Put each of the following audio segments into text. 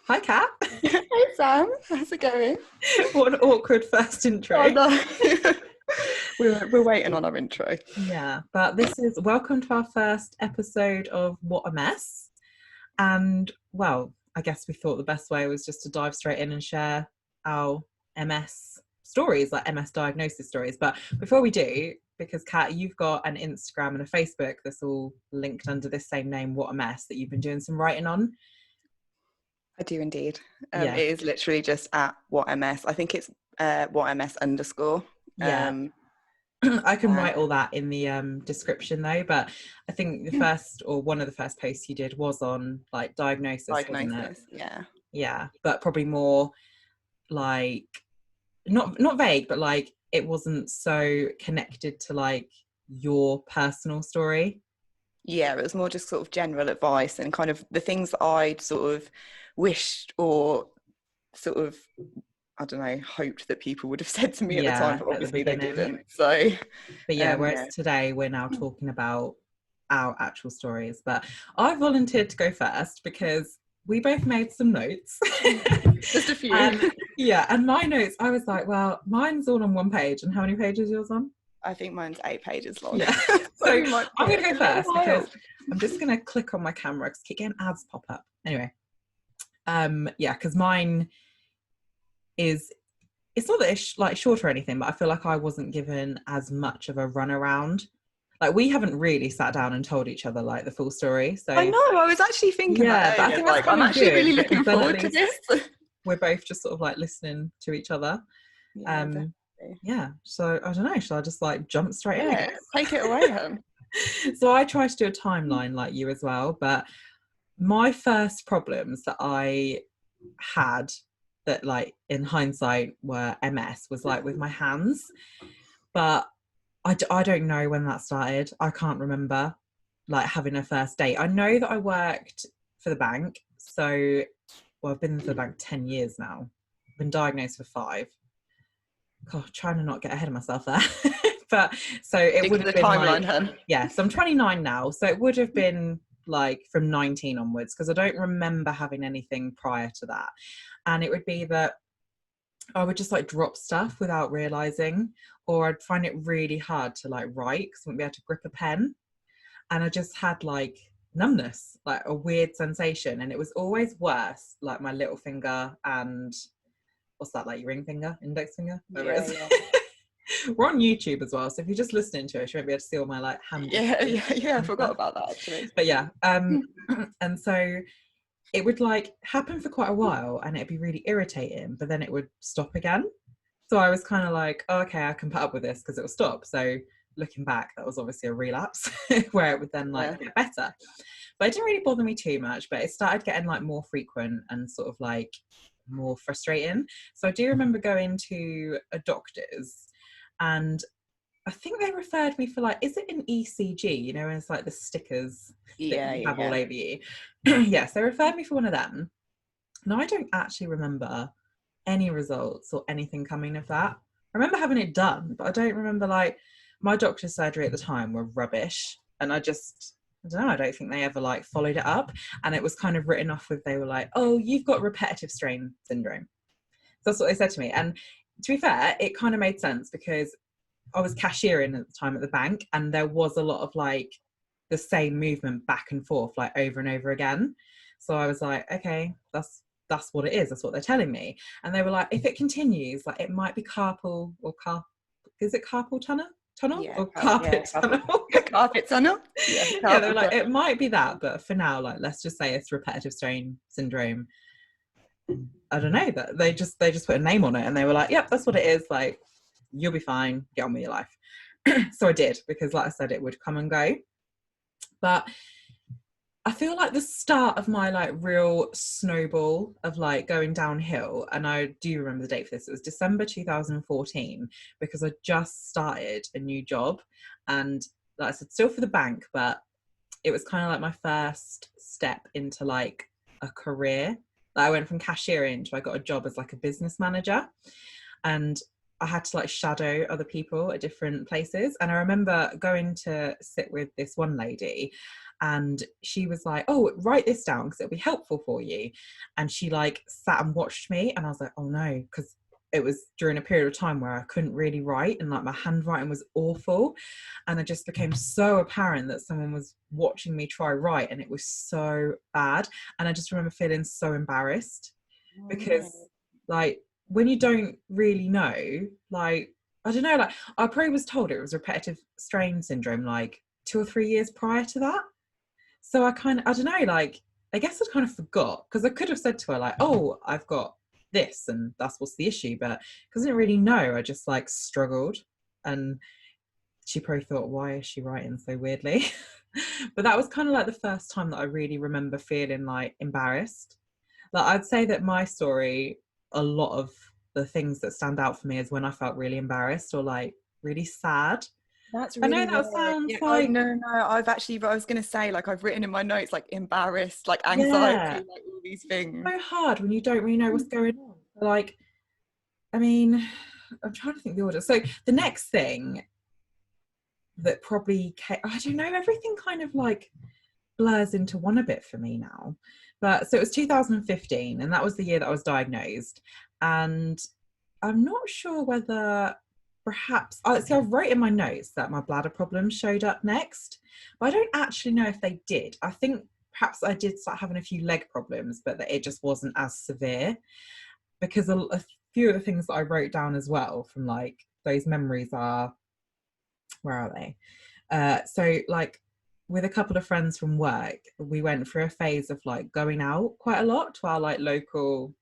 Hi, Kat. Hey Sam, how's it going? What an awkward first intro. Oh no. we're waiting on our intro. Yeah, but this is welcome to our first episode of What a Mess. And well, I guess we thought the best way was just to dive straight in and share our MS stories, like MS diagnosis stories. But before we do, because Kat, you've got an Instagram and a Facebook that's all linked under this same name, What a Mess, that you've been doing some writing on. I do indeed. Yeah. It is literally just at WhatMS. I think it's WhatMS_. Yeah. I can write all that in the description though, but I think the first or one of the first posts you did was on like diagnosis, wasn't it? Yeah, but probably more like not vague, but like it wasn't so connected to like your personal story. Yeah, it was more just sort of general advice and kind of the things that I'd sort of wished or sort of, I don't know, hoped that people would have said to me at the time, but obviously they didn't. So, but yeah, whereas today we're now talking about our actual stories. But I volunteered to go first because we both made some notes. Just a few. And my notes, I was like, well, mine's all on one page. And how many pages is yours on? I think mine's 8 pages long. Yeah. So I'm going to go first because I'm just going to click on my camera because I keep getting ads pop up. Anyway, because mine is, it's not that it's like short or anything, but I feel like I wasn't given as much of a runaround. Like we haven't really sat down and told each other like the full story. So I know, I was actually thinking that. But I think that's like, I'm actually really looking forward to this. We're both just sort of like listening to each other. So I don't know, shall I just like jump straight in? I guess? Take it away. So I try to do a timeline like you as well, but my first problems that I had that like in hindsight were MS was like with my hands, but I don't know when that started. I can't remember like having a first date. I know that I worked for the bank, so I've been for the bank 10 years now. I've been diagnosed for 5. God, trying to not get ahead of myself there. But so it would have been timeline, like, so I'm 29 now, so it would have been like from 19 onwards, because I don't remember having anything prior to that. And it would be that I would just like drop stuff without realizing, or I'd find it really hard to like write because I wouldn't be able to grip a pen. And I just had like numbness, like a weird sensation, and it was always worse like my little finger and what's that, like your ring finger, index finger? We're on YouTube as well, so if you're just listening to it, you won't be able to see all my like hand. I forgot about that actually. But and so it would like happen for quite a while and it'd be really irritating, but then it would stop again. So I was kind of like, oh, okay, I can put up with this because it will stop. So looking back, that was obviously a relapse where it would then like get better. But it didn't really bother me too much, but it started getting like more frequent and sort of like more frustrating. So I do remember going to a doctor's, and I think they referred me for like, is it an ECG? You know, it's like the stickers that you have all over you. Yes, they referred me for one of them. Now I don't actually remember any results or anything coming of that. I remember having it done, but I don't remember, like, my doctor's surgery at the time were rubbish, and I don't know, I don't think they ever like followed it up, and it was kind of written off with, they were like, oh, you've got repetitive strain syndrome. So that's what they said to me. And to be fair, it kind of made sense because I was cashiering at the time at the bank, and there was a lot of like the same movement back and forth like over and over again. So I was like, okay, that's what it is. That's what they're telling me. And they were like, if it continues, like it might be carpal or is it carpal tunnel? Or carpet tunnel? Carpet tunnel? Yeah, they were like, it might be that, but for now, like, let's just say it's repetitive strain syndrome. I don't know, that they just put a name on it, and they were like, yep, that's what it is. Like, you'll be fine. Get on with your life. So I did, because like I said, it would come and go. But I feel like the start of my like real snowball of like going downhill, and I do remember the date for this, it was December 2014, because I just started a new job, and like I said, still for the bank, but it was kind of like my first step into like a career. Like I went from cashiering to I got a job as like a business manager, and I had to like shadow other people at different places. And I remember going to sit with this one lady, and she was like, oh, write this down because it'll be helpful for you. And she like sat and watched me, and I was like, oh no, because it was during a period of time where I couldn't really write, and like my handwriting was awful. And it just became so apparent that someone was watching me try write, and it was so bad. And I just remember feeling so embarrassed because like when you don't really know, like, I don't know, like I probably was told it was repetitive strain syndrome like 2 or 3 years prior to that. So I don't know, like, I guess I kind of forgot, because I could have said to her, like, oh, I've got this and that's what's the issue. But because I didn't really know, I just like struggled. And she probably thought, why is she writing so weirdly? But that was kind of like the first time that I really remember feeling like embarrassed. Like, I'd say that my story, a lot of the things that stand out for me is when I felt really embarrassed or like really sad. That's I know really that weird. sounds Yeah. Oh like, no, no. I was gonna say, like, I've written in my notes like embarrassed, like anxiety, yeah, like all these things. so hard when you don't really know what's going on. Like, I mean, I'm trying to think the order. So the next thing that probably came, I don't know, everything kind of like blurs into one a bit for me now. But so it was 2015, and that was the year that I was diagnosed. And I'm not sure whether perhaps, see, I wrote in my notes that my bladder problems showed up next, but I don't actually know if they did. I think perhaps I did start having a few leg problems, but that it just wasn't as severe, because a few of the things that I wrote down as well from like those memories are, where are they? So like with a couple of friends from work, we went through a phase of like going out quite a lot to our like local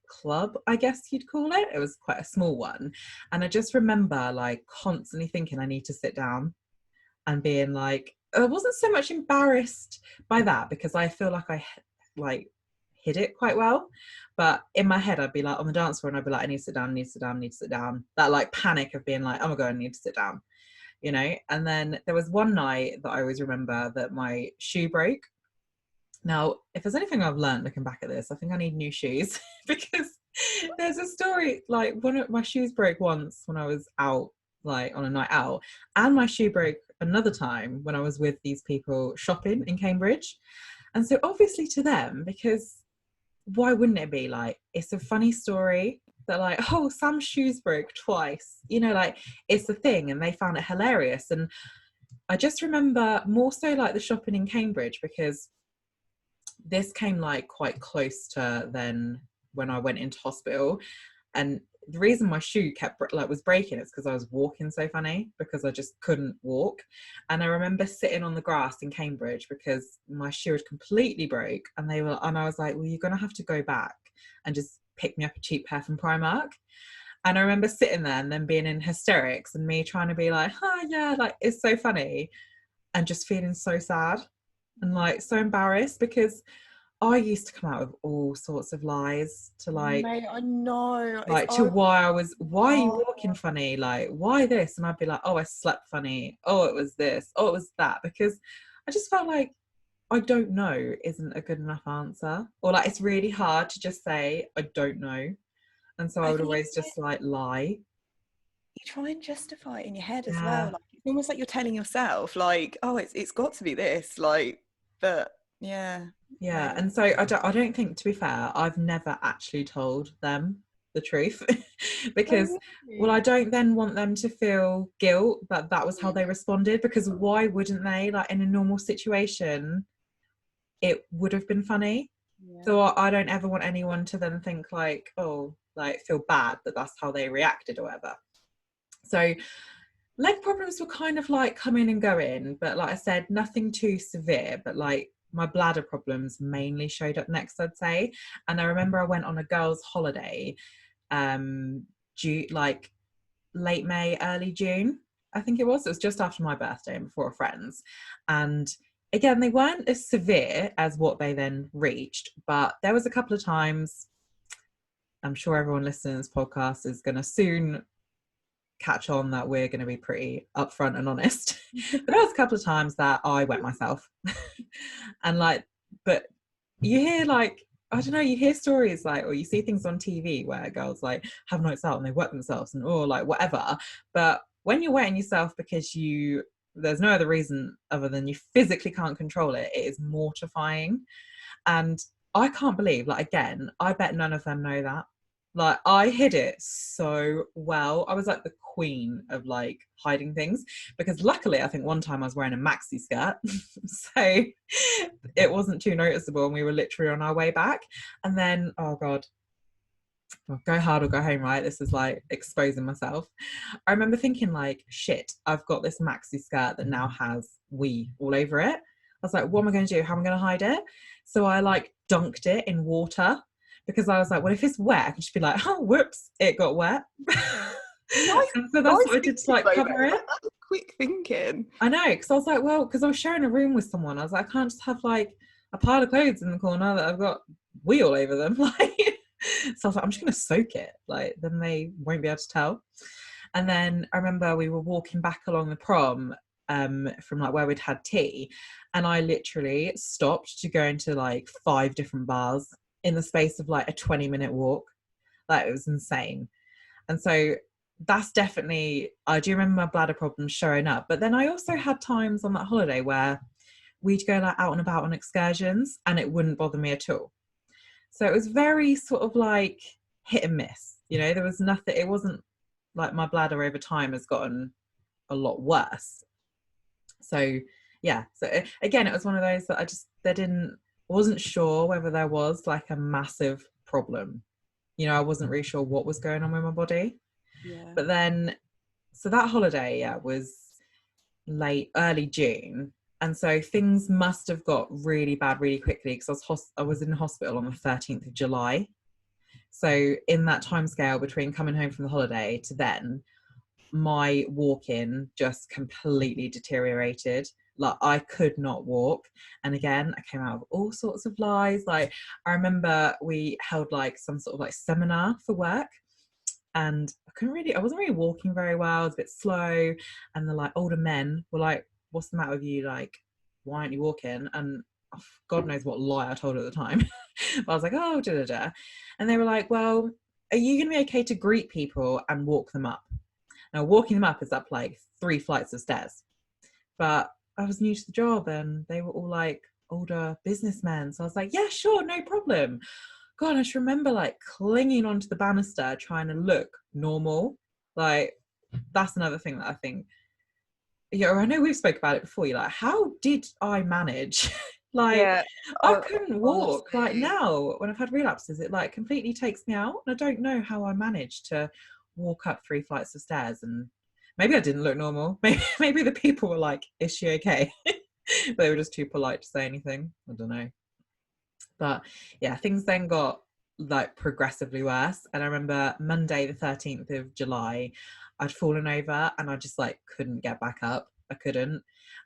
club, I guess you'd call it. It was quite a small one. And I just remember like constantly thinking I need to sit down, and being like, I wasn't so much embarrassed by that because I feel like I like hid it quite well. But in my head, I'd be like on the dance floor and I'd be like, I need to sit down, I need to sit down, I need to sit down. That like panic of being like, oh my God, I need to sit down, you know? And then there was one night that I always remember that my shoe broke. Now, if there's anything I've learned looking back at this, I think I need new shoes because there's a story like one of my shoes broke once when I was out, like on a night out, and my shoe broke another time when I was with these people shopping in Cambridge. And so obviously to them, because why wouldn't it be, like, it's a funny story that like, oh, Sam's shoes broke twice, you know, like it's the thing, and they found it hilarious. And I just remember more so like the shopping in Cambridge, because this came like quite close to then when I went into hospital. And the reason my shoe kept like was breaking is because I was walking so funny, because I just couldn't walk. And I remember sitting on the grass in Cambridge because my shoe had completely broke, and I was like, well, you're gonna have to go back and just pick me up a cheap pair from Primark. And I remember sitting there and then being in hysterics, and me trying to be like, oh yeah, like it's so funny, and just feeling so sad and like so embarrassed, because I used to come out with all sorts of lies to like, Mate, I know. It's like to why are you oh, walking funny, like why this, and I'd be like, oh, I slept funny, oh, it was this, oh, it was that, because I just felt like I don't know isn't a good enough answer, or like it's really hard to just say I don't know. And so I I would think always just like lie. you try and justify it in your head as well. Yeah, Like it's almost like you're telling yourself, like, oh, it's got to be this, like, but yeah, yeah. maybe. And so I don't think, to be fair, I've never actually told them the truth because, Oh, well, really? I don't then want them to feel guilt that that was how they responded, because why wouldn't they? Like in a normal situation it would have been funny. So Yeah. I don't ever want anyone to then think like, oh, like feel bad that that's how they reacted or whatever. So leg problems were kind of like coming and going, but like I said, nothing too severe. But like my bladder problems mainly showed up next, I'd say. And I remember I went on a girls' holiday, like late May, early June, I think it was. It was just after my birthday and before friends. And again, they weren't as severe as what they then reached, but there was a couple of times, I'm sure everyone listening to this podcast is going to soon catch on that we're going to be pretty upfront and honest. But there was a couple of times that I wet myself. And like, but you hear like, I don't know, you hear stories like, or you see things on TV where girls like have nights out and they work themselves and or like whatever. But when you're wetting yourself because there's no other reason other than you physically can't control it, it is mortifying. And I can't believe, like, again, I bet none of them know that. Like, I hid it so well. I was like the queen of like hiding things, because luckily I think one time I was wearing a maxi skirt. So it wasn't too noticeable and we were literally on our way back. And then, oh God, well, go hard or go home, right? This is like exposing myself. I remember thinking like, shit, I've got this maxi skirt that now has wee all over it. I was like, what am I going to do? How am I going to hide it? So I like dunked it in water, because I was like, well, if it's wet, I can just be like, oh, whoops, it got wet. Nice, and so that's what I did to like cover it. That's quick thinking. I know, because I was like, well, because I was sharing a room with someone. I was like, I can't just have like a pile of clothes in the corner that I've got wee all over them. Like, so I was like, I'm just going to soak it. Like, then they won't be able to tell. And then I remember we were walking back along the prom from like where we'd had tea, and I literally stopped to go into like 5 different bars in the space of like a 20-minute walk. Like, it was insane. And so that's definitely, I do remember my bladder problems showing up. But then I also had times on that holiday where we'd go like out and about on excursions and it wouldn't bother me at all. So it was very sort of like hit and miss. You know, there was nothing, it wasn't like my bladder over time has gotten a lot worse. So yeah, so again, it was one of those that wasn't sure whether there was like a massive problem. You know, I wasn't really sure what was going on with my body. Yeah. But then, so that holiday, yeah, was early June. And so things must have got really bad really quickly, because I was in hospital on the 13th of July. So in that time scale between coming home from the holiday to then, my walking just completely deteriorated. Like, I could not walk. And again, I came out of all sorts of lies. Like, I remember we held like some sort of like seminar for work, and I wasn't really walking very well. I was a bit slow. And the like older men were like, what's the matter with you? Like, why aren't you walking? And oh, God knows what lie I told at the time. But I was like, oh, da da da. And they were like, well, are you going to be okay to greet people and walk them up? Now, walking them up is up like 3 flights of stairs. But I was new to the job and they were all like older businessmen. So I was like, yeah, sure, no problem. God, I just remember like clinging onto the banister, trying to look normal. Like, that's another thing that I think, yeah, I know we've spoke about it before. You're like, how did I manage? Like, Yeah, I couldn't walk. honestly. Like, now when I've had relapses, it like completely takes me out. And I don't know how I managed to walk up 3 flights of stairs. And maybe I didn't look normal. Maybe the people were like, is she okay? But they were just too polite to say anything. I don't know. But yeah, things then got like progressively worse. And I remember Monday the 13th of July, I'd fallen over and I just like couldn't get back up. I couldn't.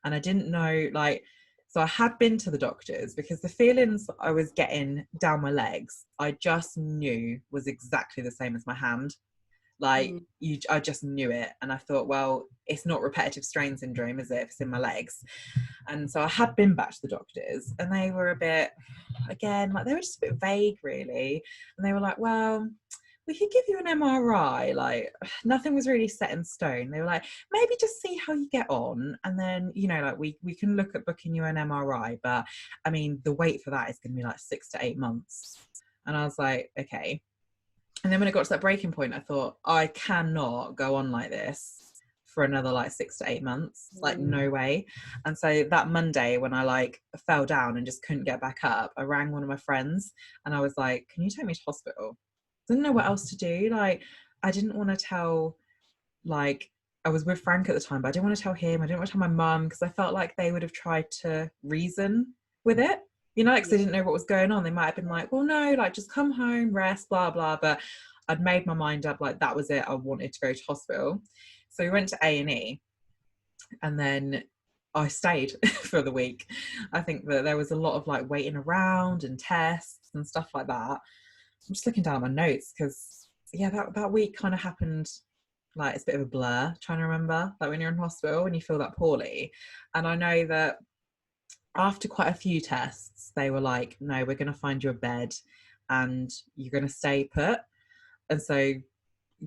And I didn't know, like, so I had been to the doctors, because the feelings I was getting down my legs, I just knew was exactly the same as my hand. Like, I just knew it. And I thought, well, it's not repetitive strain syndrome, is it, if it's in my legs? And so I had been back to the doctors, and they were a bit, again, like, they were just a bit vague, really. And they were like, well, we could give you an MRI. Like, nothing was really set in stone. They were like, maybe just see how you get on, and then, you know, like, we can look at booking you an MRI. But I mean, the wait for that is going to be like 6 to 8 months. And I was like, okay. And then when it got to that breaking point, I thought, I cannot go on like this for another like 6 to 8 months. Like, no way. And so that Monday, when I like fell down and just couldn't get back up, I rang one of my friends and I was like, can you take me to hospital? I didn't know what else to do. Like, I didn't want to tell, like, I was with Frank at the time, but I didn't want to tell him. I didn't want to tell my mum, because I felt like they would have tried to reason with it. You know, because they didn't know what was going on. They might have been like, well, no, like, just come home, rest, blah, blah. But I'd made my mind up, like, that was it. I wanted to go to hospital. So we went to A&E, and then I stayed for the week. I think that there was a lot of like waiting around and tests and stuff like that. I'm just looking down at my notes, because yeah, that week kind of happened, like, it's a bit of a blur trying to remember, like, when you're in hospital and you feel that poorly. And I know that after quite a few tests, they were like, no, we're going to find you a bed and you're going to stay put. And so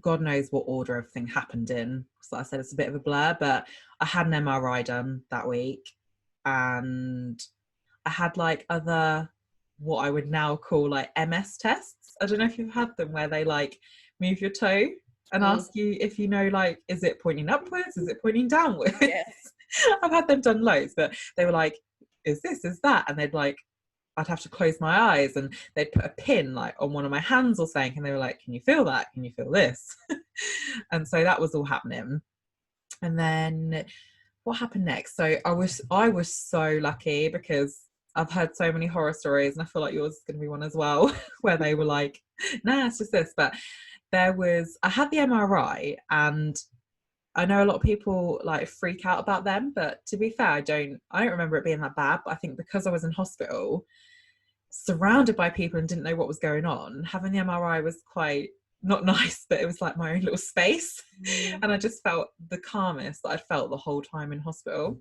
God knows what order everything happened in. So like I said, it's a bit of a blur, but I had an MRI done that week, and I had like other, what I would now call like MS tests. I don't know if you've had them, where they like move your toe and ask you if you know, like, is it pointing upwards? Is it pointing downwards? Yeah. I've had them done loads, but they were like, is this, is that? And they'd like, I'd have to close my eyes and they'd put a pin like on one of my hands or something, and they were like, can you feel that? Can you feel this? And so that was all happening. And then what happened next? So I was so lucky, because I've heard so many horror stories, and I feel like yours is going to be one as well, where they were like, nah, it's just this. But I had the MRI, and I know a lot of people like freak out about them, but to be fair, I don't remember it being that bad. But I think because I was in hospital, surrounded by people and didn't know what was going on, having the MRI was quite not nice, but it was like my own little space. And I just felt the calmest that I'd felt the whole time in hospital.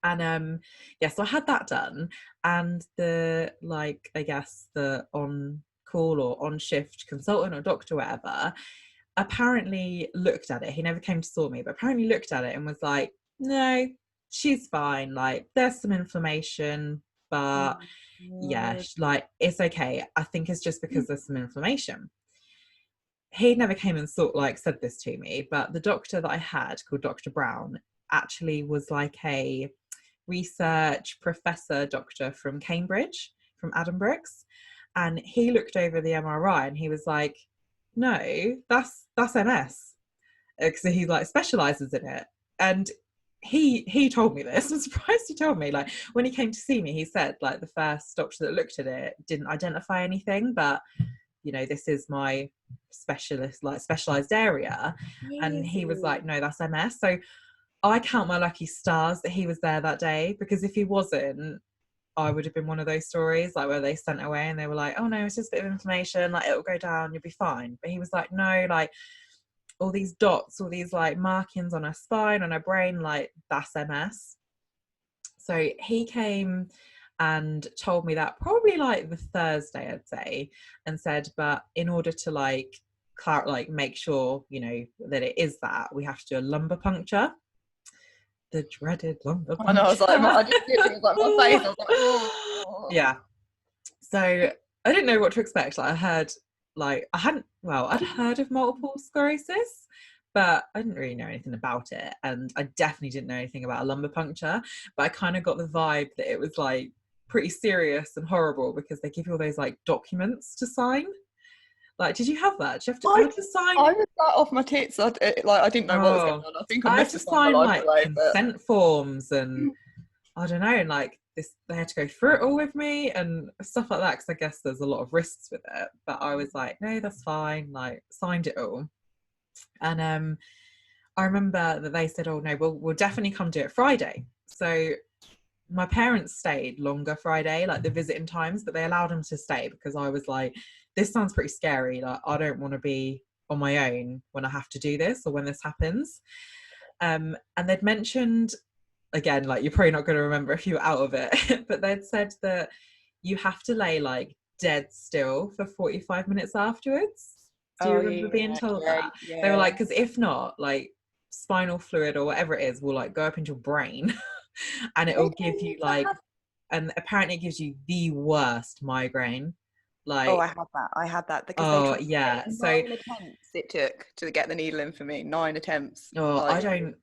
And so I had that done, and the, like, I guess the on call or on shift consultant or doctor, whatever, apparently looked at it. He never came to saw me, but apparently looked at it and was like, no, she's fine, like there's some inflammation, but yeah, like it's okay. I think it's just because there's some inflammation. He never came and said this to me, but the doctor that I had, called Dr. Brown, actually was like a research professor doctor from Cambridge, from Addenbrooke's, and he looked over the MRI and he was like, no, that's MS, because he like specializes in it. And he told me this. I'm surprised he told me. Like, when he came to see me, he said like the first doctor that looked at it didn't identify anything, but you know, this is my specialized area. And he was like, no, that's MS. So I count my lucky stars that he was there that day, because if he wasn't, I would have been one of those stories like where they sent away and they were like, oh no, it's just a bit of inflammation, like it'll go down, you'll be fine. But he was like, no, like all these dots, all these like markings on her spine, on her brain, like that's MS. So he came and told me that probably like the Thursday, I'd say, and said, but in order to like make sure, you know, that it is that, we have to do a lumbar puncture. The dreaded lumbar puncture. I know, I was like, I just it was like my face. I was like, oh. Yeah. So I didn't know what to expect. Like I'd heard of multiple sclerosis, but I didn't really know anything about it. And I definitely didn't know anything about a lumbar puncture, but I kind of got the vibe that it was like pretty serious and horrible, because they give you all those like documents to sign. Like, did you have that? Did you have to sign? I was that off my tits. I didn't know what was going on. I think I missed to sign like consent forms and I don't know, and like this, they had to go through it all with me and stuff like that, because I guess there's a lot of risks with it. But I was like, no, that's fine. Like, signed it all. And I remember that they said, oh no, we'll definitely come do it Friday. So my parents stayed longer Friday, like the visiting times, but they allowed them to stay, because I was like, this sounds pretty scary. Like, I don't want to be on my own when I have to do this or when this happens. And they'd mentioned, again, like you're probably not going to remember if you were out of it, but they'd said that you have to lay like dead still for 45 minutes afterwards. Do you remember being told that? Yeah. They were like, because if not, like spinal fluid or whatever it is will like go up into your brain and it will give you like, and apparently it gives you the worst migraine. Like, I had that because they yeah. So 9 attempts it took to get the needle in for me. 9 attempts. Oh, like, I don't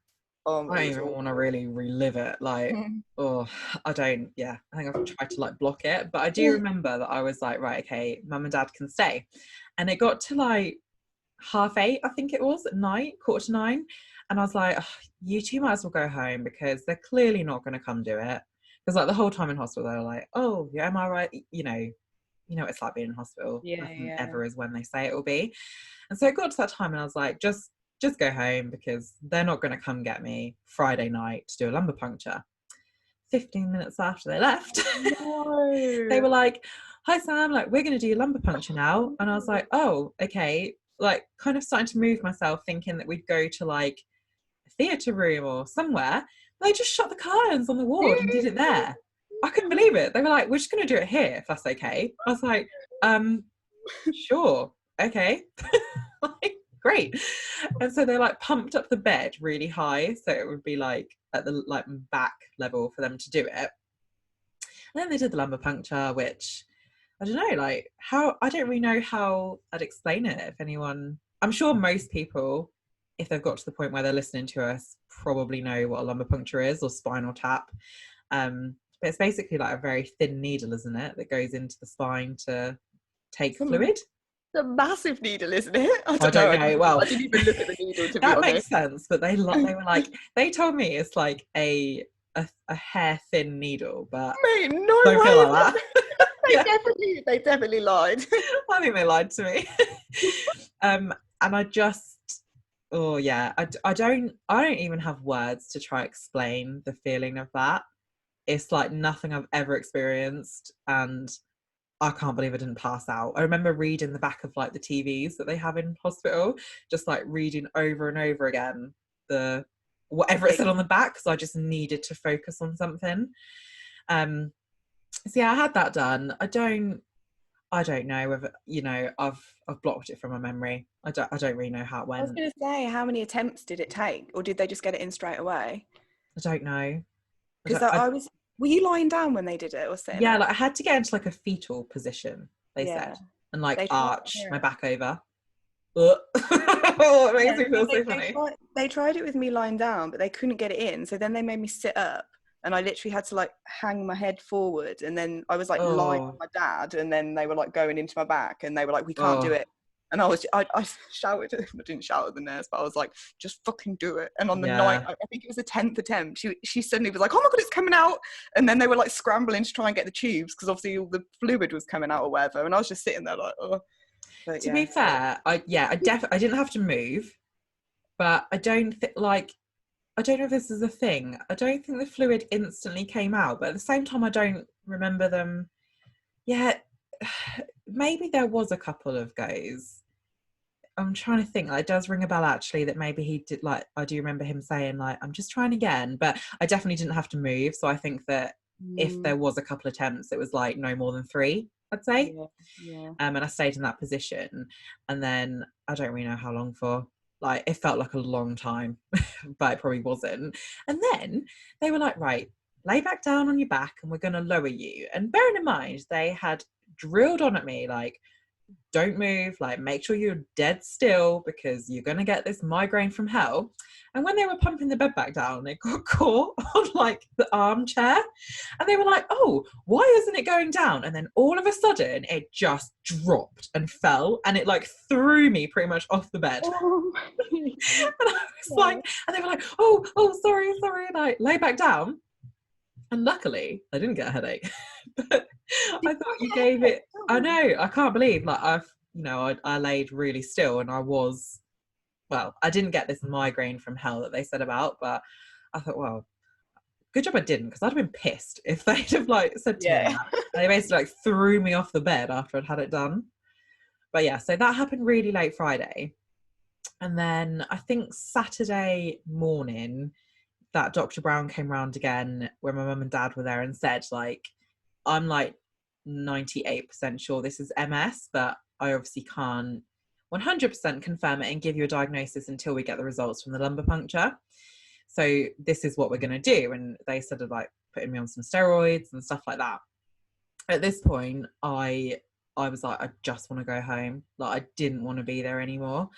even want to really relive it. Like, I think I've tried to like block it, but I do remember that I was like, right, okay, mum and dad can stay. And it got to like 8:30, I think it was, at night, 8:45. And I was like, you two might as well go home, because they're clearly not going to come do it. Because like the whole time in hospital, they were like, oh, yeah, am I right? You know, it's like being in hospital. Nothing ever is when they say it will be. And so it got to that time and I was like, just go home, because they're not going to come get me Friday night to do a lumbar puncture. 15 minutes after they left, they were like, hi Sam, like we're going to do your lumbar puncture now. And I was like, oh, okay. Like, kind of starting to move myself, thinking that we'd go to like a theatre room or somewhere. They just shut the curtains on the ward and did it there. I couldn't believe it. They were like, we're just going to do it here, if that's okay. I was like, sure, okay. Like, great. And so they like pumped up the bed really high, so it would be like at the like back level for them to do it. And then they did the lumbar puncture, which I don't know, like how, I don't really know how I'd explain it. If anyone, I'm sure most people, if they've got to the point where they're listening to us, probably know what a lumbar puncture is, or spinal tap. But it's basically like a very thin needle, isn't it, that goes into the spine to take fluid. It's a massive needle, isn't it? I don't know. Well, I didn't even look at the needle, to be honest. That makes sense, but they were like, they told me it's like a hair thin needle, but mate, no don't way. feel like that. They definitely lied. I think they lied to me. And I just, oh yeah, I don't even have words to try explain the feeling of that. It's like nothing I've ever experienced, and I can't believe I didn't pass out. I remember reading the back of like the TVs that they have in hospital, just like reading over and over again the whatever it said on the back, because I just needed to focus on something. So yeah, I had that done. I don't know whether, you know, I've blocked it from my memory. I don't really know how it went. I was going to say, how many attempts did it take, or did they just get it in straight away? I don't know. Because were you lying down when they did it, or sitting? Yeah, like I had to get into like a fetal position, they said, and like arch my back over. It makes me feel so funny. They tried it with me lying down, but they couldn't get it in. So then they made me sit up, and I literally had to like hang my head forward, and then I was like lying on my dad, and then they were like going into my back, and they were like, we can't do it. And I shouted, I didn't shout at the nurse, but I was like, just fucking do it. And on the night, I think it was the 10th attempt, she suddenly was like, oh my God, it's coming out. And then they were like scrambling to try and get the tubes, because obviously all the fluid was coming out or whatever. And I was just sitting there like, oh. But, to be fair, I didn't have to move, but I don't know if this is a thing. I don't think the fluid instantly came out, but at the same time, I don't remember them. Yeah, maybe there was a couple of goes. I'm trying to think. Like, it does ring a bell actually that maybe he did. Like, I do remember him saying like, "I'm just trying again," but I definitely didn't have to move. So I think that if there was a couple of attempts, it was like no more than 3, I'd say. And I stayed in that position, and then I don't really know how long for. Like, it felt like a long time, but it probably wasn't. And then they were like, right, lay back down on your back, and we're going to lower you. And bearing in mind, they had drilled on at me like, don't move, like make sure you're dead still, because you're going to get this migraine from hell. And when they were pumping the bed back down, it got caught on like the armchair, and they were like, oh, why isn't it going down? And then all of a sudden it just dropped and fell, and it like threw me pretty much off the bed. And I was like, and they were like, oh sorry, like lay back down. And luckily I didn't get a headache. But I thought you gave it, I know, I can't believe, like I laid really still, and I didn't get this migraine from hell that they said about, but I thought, well, good job I didn't, because I'd have been pissed if they'd have like said to me that. They basically like threw me off the bed after I'd had it done. But yeah, so that happened really late Friday. And then I think Saturday morning that Dr. Brown came round again when my mum and dad were there and said, like, I'm like 98% sure this is MS, but I obviously can't 100% confirm it and give you a diagnosis until we get the results from the lumbar puncture. So this is what we're going to do. And they started like putting me on some steroids and stuff like that. At this point, I was like, I just want to go home. Like, I didn't want to be there anymore.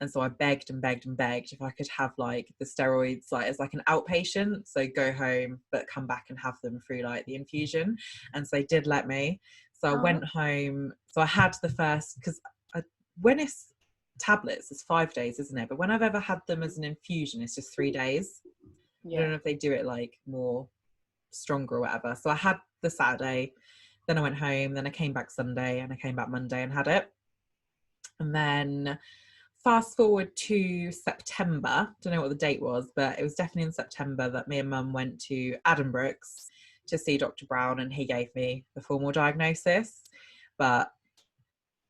And so I begged and begged and begged if I could have like the steroids like as like an outpatient. So go home, but come back and have them through like the infusion. And so they did let me. So I went home. So I had the first, because when it's tablets, it's 5 days, isn't it? But when I've ever had them as an infusion, it's just 3 days. I don't know if they do it like more stronger or whatever. So I had the Saturday, then I went home, then I came back Sunday, and I came back Monday and had it. And then fast forward to September, don't know what the date was, but it was definitely in September that me and Mum went to Addenbrooke's to see Dr. Brown, and he gave me the formal diagnosis. But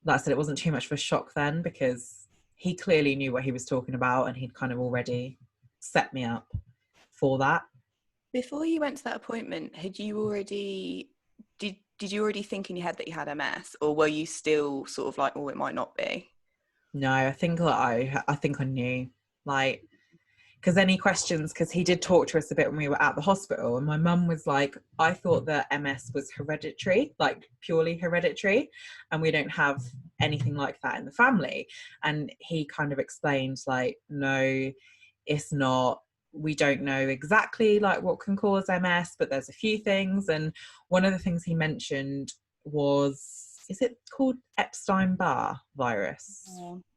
like I said, it wasn't too much of a shock then, because he clearly knew what he was talking about, and he'd kind of already set me up for that. Before you went to that appointment, had you already did you already think in your head that you had MS, or were you still sort of like, oh, it might not be? No, I think that I think I knew, like, because any questions, because he did talk to us a bit when we were at the hospital, and my mum was like, I thought that MS was hereditary, like purely hereditary, and we don't have anything like that in the family. And he kind of explained, like, no, it's not. We don't know exactly like what can cause MS, but there's a few things. And one of the things he mentioned was, is it called Epstein-Barr virus?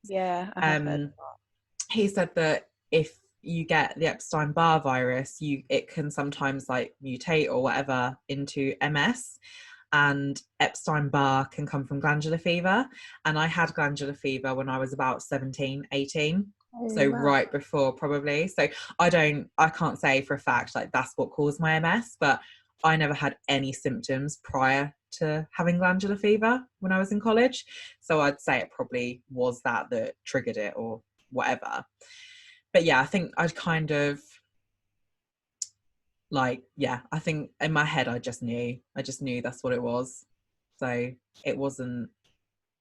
Yeah, I have heard. He said that if you get the Epstein-Barr virus, it can sometimes like mutate or whatever into MS. And Epstein-Barr can come from glandular fever. And I had glandular fever when I was about 17, 18. Oh, So wow. right before, probably. So I can't say for a fact like that's what caused my MS, but I never had any symptoms prior to having glandular fever when I was in college. So I'd say it probably was that triggered it or whatever. But yeah, I think I'd kind of like, yeah, I think in my head I just knew that's what it was. So it wasn't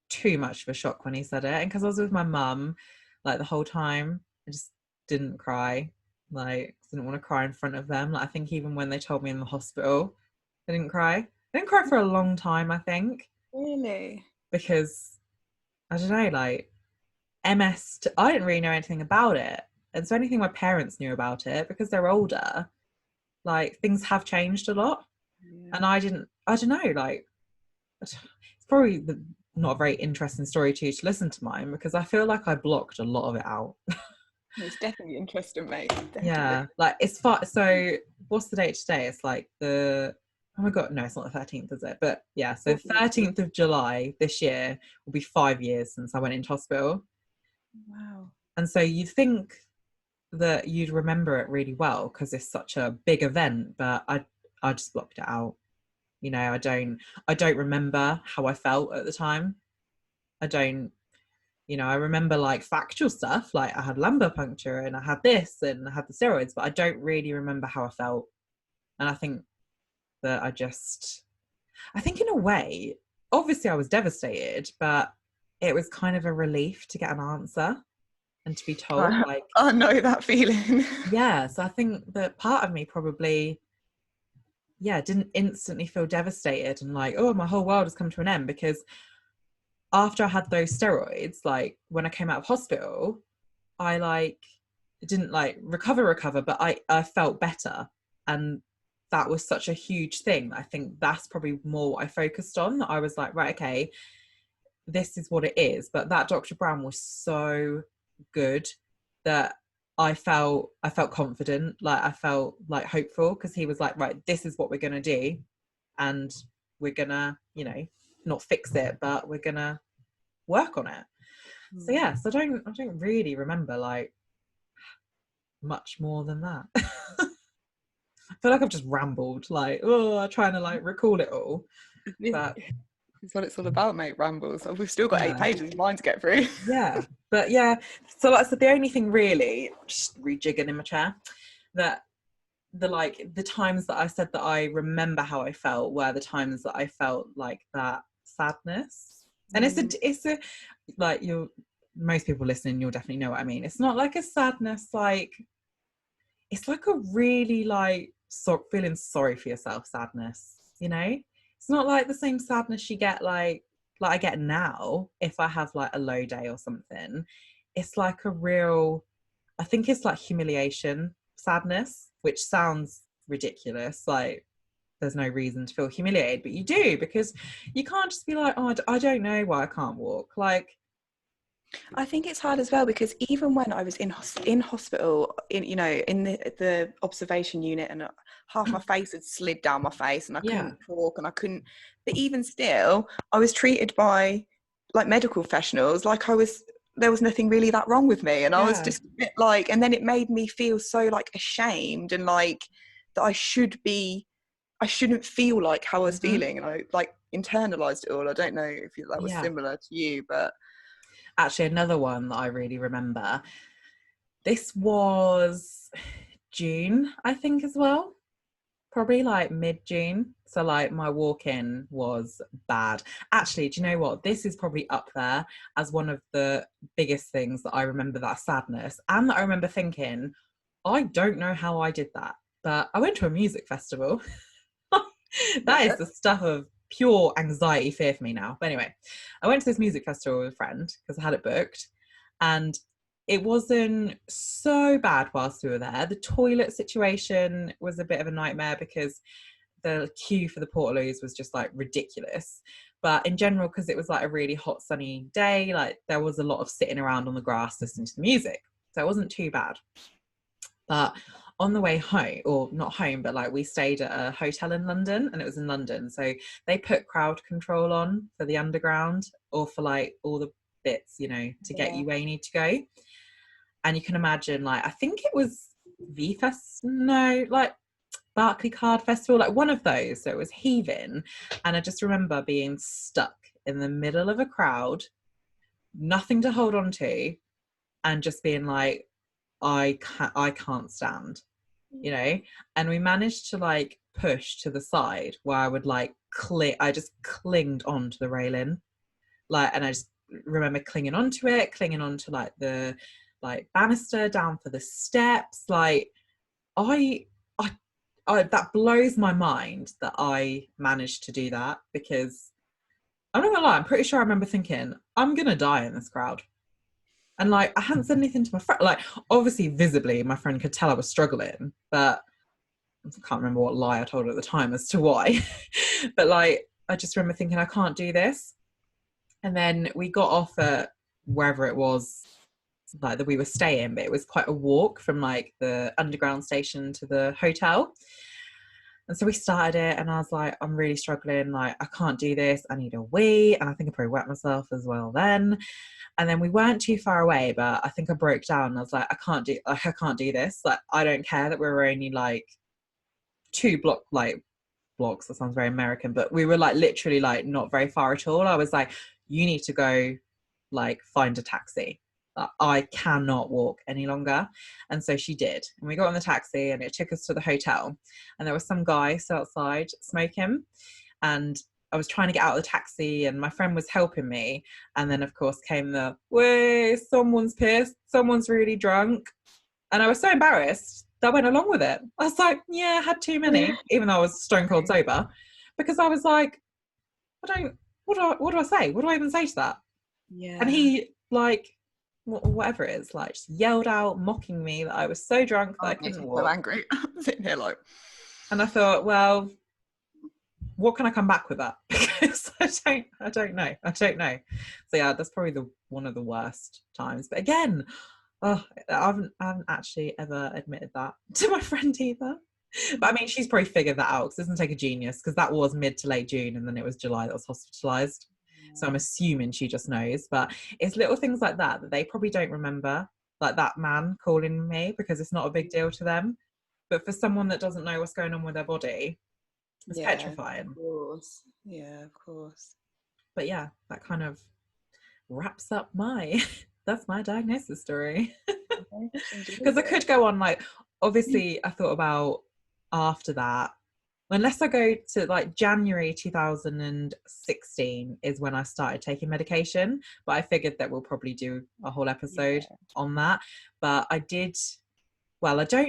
too much of a shock when he said it. And because I was with my mum like the whole time, I just didn't cry. Like, didn't want to cry in front of them. Like, I think even when they told me in the hospital, I didn't cry. I didn't cry for a long time, I think. Really? Because I don't know, like MS, I didn't really know anything about it. And so anything my parents knew about it, because they're older, like things have changed a lot. Yeah. And I don't know, like it's probably not a very interesting story to listen to mine, because I feel like I blocked a lot of it out. It's definitely interesting, mate. Definitely. Yeah, like it's far. So what's the date today? It's like oh my god, no, it's not the 13th, is it? But yeah, so 13th of July this year will be 5 years since I went into hospital. Wow. And so you'd think that you'd remember it really well because it's such a big event, but I just blocked it out. You know, I don't remember how I felt at the time. I don't, I remember like factual stuff, like I had lumbar puncture and I had this and I had the steroids, but I don't really remember how I felt. And I think that I think in a way, obviously I was devastated, but it was kind of a relief to get an answer and to be told, like, I know that feeling. yeah. So I think that part of me probably, yeah, didn't instantly feel devastated and like, oh, my whole world has come to an end, because after I had those steroids, like when I came out of hospital, I like didn't like recover, but I felt better. And that was such a huge thing. I think that's probably more what I focused on. I was like, right, okay, this is what it is. But that Dr. Brown was so good that I felt confident, like I felt like hopeful, because he was like, right, this is what we're gonna do, and we're gonna, not fix it, but we're gonna work on it. So yeah, so I don't really remember like much more than that. I feel like I've just rambled, like, I'm trying to like recall it all. But That's what it's all about, mate. Rambles. We've still got 8 pages of mine to get through. Yeah, but yeah. So like I said, the only thing really, just rejigging in my chair, that the times that I said that I remember how I felt were the times that I felt like that sadness. And it's a like most people listening, you'll definitely know what I mean. It's not like a sadness, like it's like a really like feeling sorry for yourself sadness, it's not like the same sadness you get like I get now if I have like a low day or something. It's like a real, I think it's like humiliation sadness, which sounds ridiculous, like there's no reason to feel humiliated, but you do, because you can't just be like, oh, I don't know why I can't walk. Like, I think it's hard as well, because even when I was in hospital, in the observation unit, and half my face had slid down my face, and I couldn't talk, and I couldn't. But even still, I was treated by like medical professionals like there was nothing really that wrong with me, and I was just a bit like, and then it made me feel so like ashamed and like that I shouldn't feel like how I was feeling, and I like internalized it all. I don't know if that was similar to you, but. Actually, another one that I really remember, this was June, I think, as well. probably like mid-June. So like my walk-in was bad. Actually, do you know what? This is probably up there as one of the biggest things that I remember, that sadness, and that I remember thinking, I don't know how I did that. But I went to a music festival. That is the stuff of pure anxiety fear for me now. But anyway, I went to this music festival with a friend because I had it booked, and it wasn't so bad whilst we were there. The toilet situation was a bit of a nightmare because the queue for the portaloos was just like ridiculous. But in general, because it was like a really hot sunny day, like there was a lot of sitting around on the grass listening to the music, so it wasn't too bad. But on the way home, or not home, but like we stayed at a hotel in London, and it was in London, so they put crowd control on for the underground, or for like all the bits, you know, to get you where you need to go. And you can imagine, like, I think it was like Barclaycard Festival, like one of those. So it was heaving. And I just remember being stuck in the middle of a crowd, nothing to hold on to, and just being like, I can't stand, you know. And we managed to like push to the side where I would like I just clinged onto the railing, like, and I just remember clinging onto like the like banister down for the steps. Like I that blows my mind that I managed to do that, because I'm not gonna lie, I'm pretty sure I remember thinking, I'm gonna die in this crowd. And like I hadn't said anything to my friend. Like obviously visibly my friend could tell I was struggling, but I can't remember what lie I told her at the time as to why. But like I just remember thinking, I can't do this. And then we got off at wherever it was like that we were staying, but it was quite a walk from like the underground station to the hotel. And so we started it, and I was like, I'm really struggling, like I can't do this, I need a wee. And I think I probably wet myself as well then. And then we weren't too far away, but I think I broke down. I was like, I can't do this. Like I don't care that we were only like blocks, that sounds very American, but we were like literally like not very far at all. I was like, you need to go like find a taxi. I cannot walk any longer. And so she did. And we got on the taxi, and it took us to the hotel. And there was some guy still outside smoking. And I was trying to get out of the taxi, and my friend was helping me. And then, of course, came the, way, someone's pissed, someone's really drunk. And I was so embarrassed that I went along with it. I was like, yeah, I had too many, even though I was stone cold sober, because I was like, what do I say? What do I even say to that? Yeah. And he, like, whatever it is, like, just yelled out, mocking me that I was so drunk that I couldn't walk. So angry. I'm sitting here like. And I thought, well, what can I come back with that? Because I don't know. So yeah, that's probably one of the worst times. But again, I haven't actually ever admitted that to my friend either. But I mean, she's probably figured that out, because it doesn't take a genius, because that was mid to late June, and then it was July that was hospitalised. So I'm assuming she just knows. But it's little things like that they probably don't remember, like that man calling me, because it's not a big deal to them. But for someone that doesn't know what's going on with their body, it's petrifying. Of course. Yeah, of course. But yeah, that kind of wraps up that's my diagnosis story. Because I could go on, like, obviously I thought about after that, unless I go to like January 2016 is when I started taking medication, but I figured that we'll probably do a whole episode on that. But I don't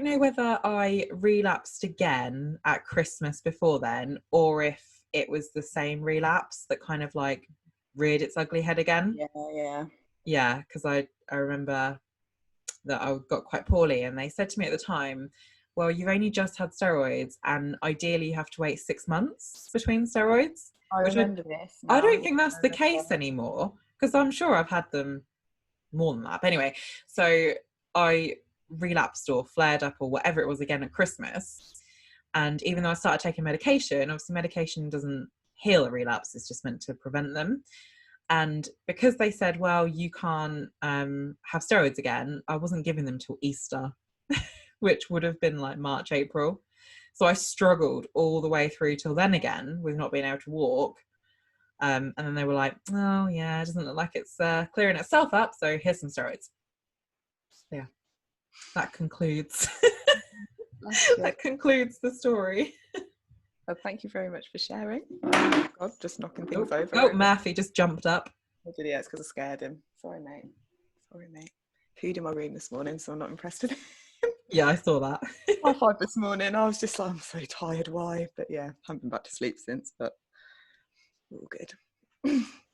know whether I relapsed again at Christmas before then, or if it was the same relapse that kind of like reared its ugly head again. Yeah, because I remember that I got quite poorly, and they said to me at the time, well, you've only just had steroids, and ideally you have to wait 6 months between steroids. I remember this now. I don't think that's the case anymore, because I'm sure I've had them more than that. But anyway, so I relapsed or flared up or whatever it was again at Christmas. And even though I started taking medication, obviously medication doesn't heal a relapse, it's just meant to prevent them. And because they said, well, you can't have steroids again, I wasn't giving them till Easter, which would have been like March, April. So I struggled all the way through till then again with not being able to walk. And then they were like, oh yeah, it doesn't look like it's clearing itself up, so here's some steroids. Yeah, that concludes That concludes the story. Well, thank you very much for sharing. Oh God, just knocking things over. Oh, Murphy just jumped up. I did, yeah, it's because I scared him. Sorry, mate. Food in my room this morning, so I'm not impressed with it. Yeah, I saw that. 5:30 this morning. I was just like, I'm so tired. Why? But yeah, I haven't been back to sleep since, but all good.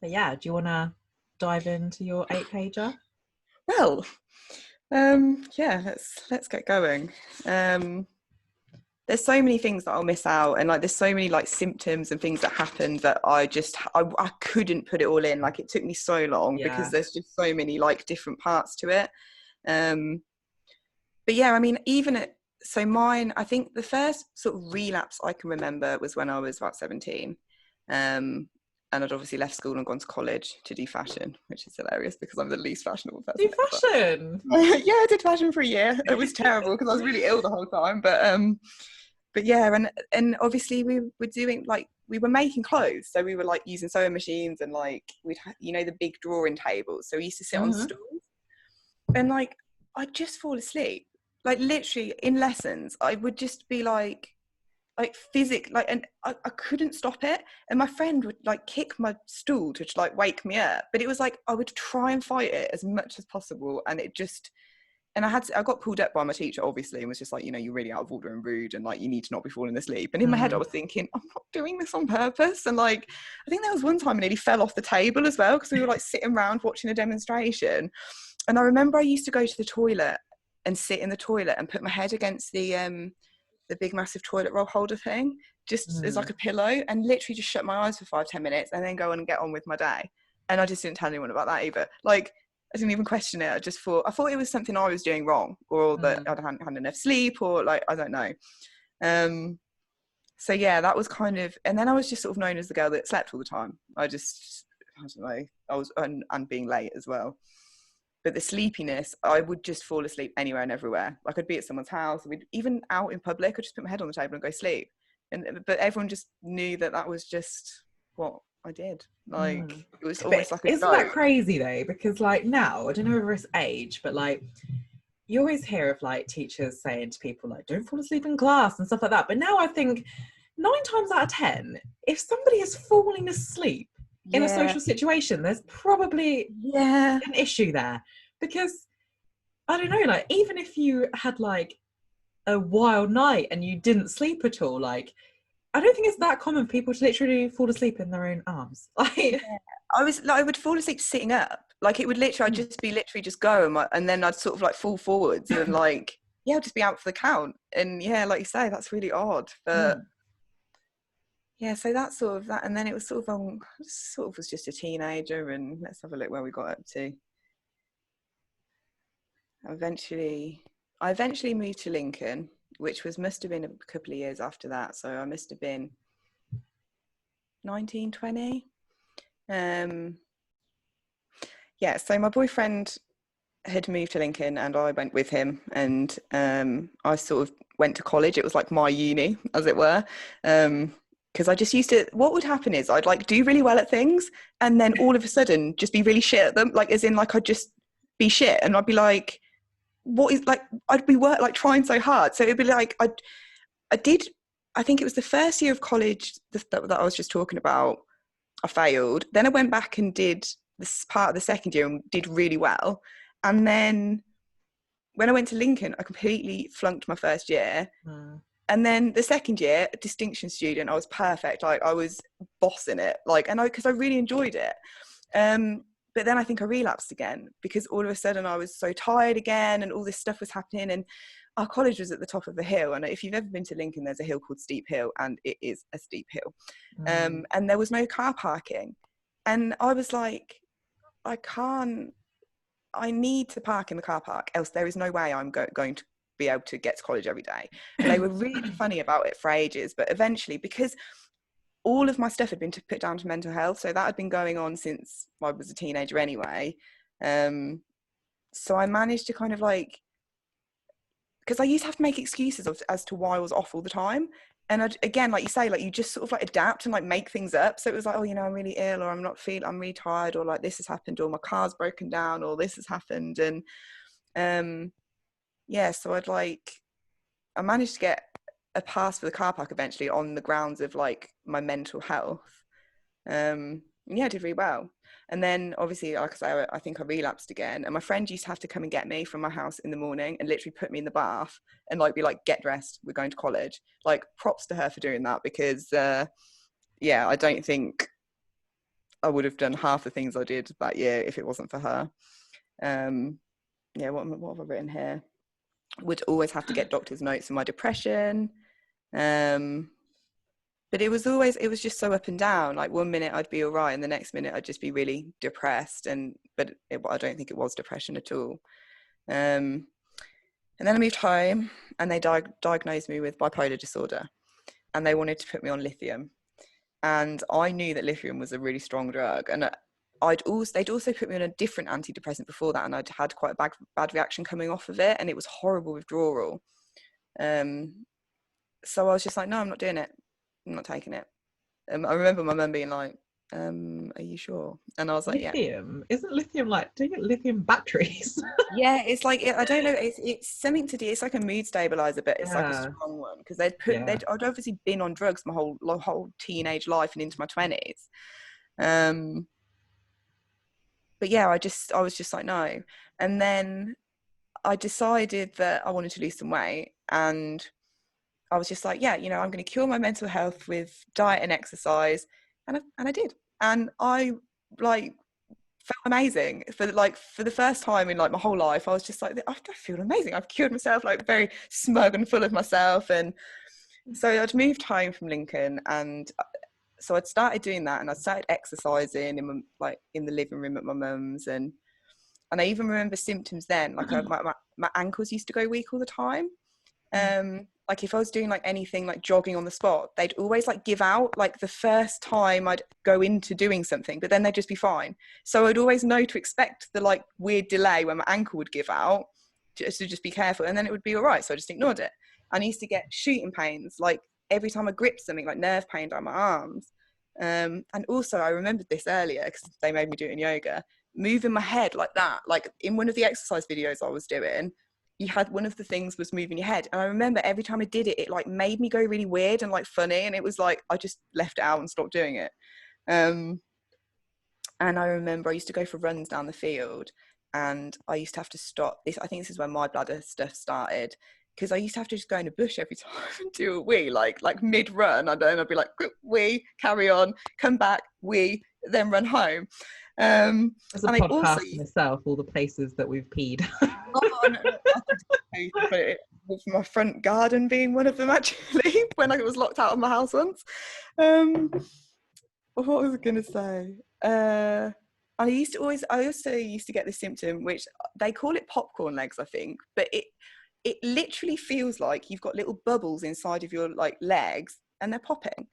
But yeah, do you want to dive into your 8-pager? Well, yeah, let's get going. There's so many things that I'll miss out, and like there's so many like symptoms and things that happened that I couldn't put it all in. Like it took me so long because there's just so many like different parts to it. But yeah, I mean, so mine, I think the first sort of relapse I can remember was when I was about 17. And I'd obviously left school and gone to college to do fashion, which is hilarious because I'm the least fashionable person. Do fashion? Yeah, I did fashion for a year. It was terrible because I was really ill the whole time. But yeah, and obviously we were doing like, we were making clothes. So we were like using sewing machines and like we'd the big drawing tables. So we used to sit on stools and like I'd just fall asleep. Like literally in lessons, I would just be like and I couldn't stop it, and my friend would like kick my stool to like wake me up, but it was like I would try and fight it as much as possible, and it just, and I got pulled up by my teacher obviously and was just like, you're really out of order and rude and like you need to not be falling asleep. And in my head I was thinking, I'm not doing this on purpose. And like I think there was one time I nearly fell off the table as well because we were like sitting around watching a demonstration, and I remember I used to go to the toilet and sit in the toilet and put my head against the big massive toilet roll holder thing just as like a pillow, and literally just shut my eyes for 5-10 minutes and then go on and get on with my day. And I just didn't tell anyone about that either. Like I didn't even question it. I thought it was something I was doing wrong, or that I hadn't had enough sleep, or like I don't know. So yeah, that was kind of, and then I was just sort of known as the girl that slept all the time. I don't know, I was and being late as well. But the sleepiness, I would just fall asleep anywhere and everywhere. Like I'd be at someone's house, even out in public, I'd just put my head on the table and go sleep. But everyone just knew that was just what I did. Like it was almost like a isn't joke. that crazy though? Because like now, I don't know whether it's age, but like you always hear of like teachers saying to people like, don't fall asleep in class and stuff like that. But now I think 9 times out of 10, if somebody is falling asleep in a social situation, there's probably an issue there. Because I don't know, like even if you had like a wild night and you didn't sleep at all, like I don't think it's that common for people to literally fall asleep in their own arms. Like I would fall asleep sitting up. Like it would literally, I'd just go and then I'd sort of like fall forwards and like I'd just be out for the count. And yeah, like you say, that's really odd. But yeah, so that's sort of that. And then it was sort of was just a teenager, and let's have a look where we got up to. I eventually moved to Lincoln, which must have been a couple of years after that. So I must have been 19, 20. Yeah, so my boyfriend had moved to Lincoln and I went with him, and I sort of went to college. It was like my uni, as it were. Because I just used to, what would happen is I'd like do really well at things and then all of a sudden just be really shit at them. Like as in like I'd just be shit and I'd be like, what is, like I'd be trying so hard. So it'd be like I think it was the first year of college that I was just talking about, I failed. Then I went back and did this part of the second year and did really well. And then when I went to Lincoln, I completely flunked my first year. And then the second year, a distinction student, I was perfect. Like I was bossing it, like, and because I really enjoyed it. But then I think I relapsed again because all of a sudden I was so tired again and all this stuff was happening, and our college was at the top of a hill. And if you've ever been to Lincoln, there's a hill called Steep Hill, and it is a steep hill. And there was no car parking. And I was like, I need to park in the car park, else there is no way I'm going to be able to get to college every day. And they were really funny about it for ages, but eventually, because all of my stuff had been put down to mental health, so that had been going on since I was a teenager anyway. So I managed to kind of like, because I used to have to make excuses as to why I was off all the time. And again, like you say, like you just sort of like adapt and like make things up. So it was like, oh, I'm really ill, or I'm really tired, or like this has happened, or my car's broken down, or this has happened. And yeah, so I'd like, I managed to get a pass for the car park eventually on the grounds of like my mental health. Yeah, I did really well. And then obviously, like I say, I think I relapsed again. And my friend used to have to come and get me from my house in the morning and literally put me in the bath and like be like, get dressed, we're going to college. Like, props to her for doing that, because yeah, I don't think I would have done half the things I did that year if it wasn't for her. Yeah, what have I written here? Would always have to get doctor's notes for my depression. But it was just so up and down. Like, one minute I'd be all right and the next minute I'd just be really depressed. But I don't think it was depression at all. And then I moved home and they diagnosed me with bipolar disorder, and they wanted to put me on lithium. And I knew that lithium was a really strong drug, and they'd also put me on a different antidepressant before that, and I'd had quite a bad reaction coming off of it, and it was horrible withdrawal. So I was just like, no, I'm not doing it. I'm not taking it. I remember my mum being like, are you sure? And I was like, lithium? Yeah. Isn't lithium like, do you get lithium batteries? Yeah, it's like, I don't know, it's something to do, it's like a mood stabilizer, but it's like a strong one, because I'd obviously been on drugs my whole teenage life and into my 20s. But yeah, I was just like, no. And then I decided that I wanted to lose some weight, and I was just like, yeah, you know, I'm going to cure my mental health with diet and exercise. And I did. And I like felt amazing for the first time in like my whole life. I was just like, I feel amazing. I've cured myself, like very smug and full of myself. And so I'd moved home from Lincoln, and so I'd started doing that, and I started exercising in the living room at my mum's, and I even remember symptoms then, like my ankles used to go weak all the time. Like if I was doing like anything like jogging on the spot, they'd always like give out like the first time I'd go into doing something, but then they'd just be fine. So I'd always know to expect the like weird delay when my ankle would give out, to just be careful, and then it would be all right. So I just ignored it. And I used to get shooting pains like every time I gripped something, like nerve pain down my arms. And also I remembered this earlier because they made me do it in yoga, moving my head like that, like in one of the exercise videos I was doing, you had one of the things was moving your head, and I remember every time I did it, it like made me go really weird and like funny, and it was like I just left it out and stopped doing it. And I remember I used to go for runs down the field, and I used to have to stop this. I think this is when my bladder stuff started, because I used to have to just go in a bush every time and do a wee, like mid run. And then I'd be like, wee, carry on, come back, wee, then run home. As a podcast in itself, all the places that we've peed. Oh, no, with my front garden being one of them, actually, when I was locked out of my house once. What was I going to say? I also used to get this symptom, which they call it popcorn legs, I think, but it literally feels like you've got little bubbles inside of your like legs and they're popping.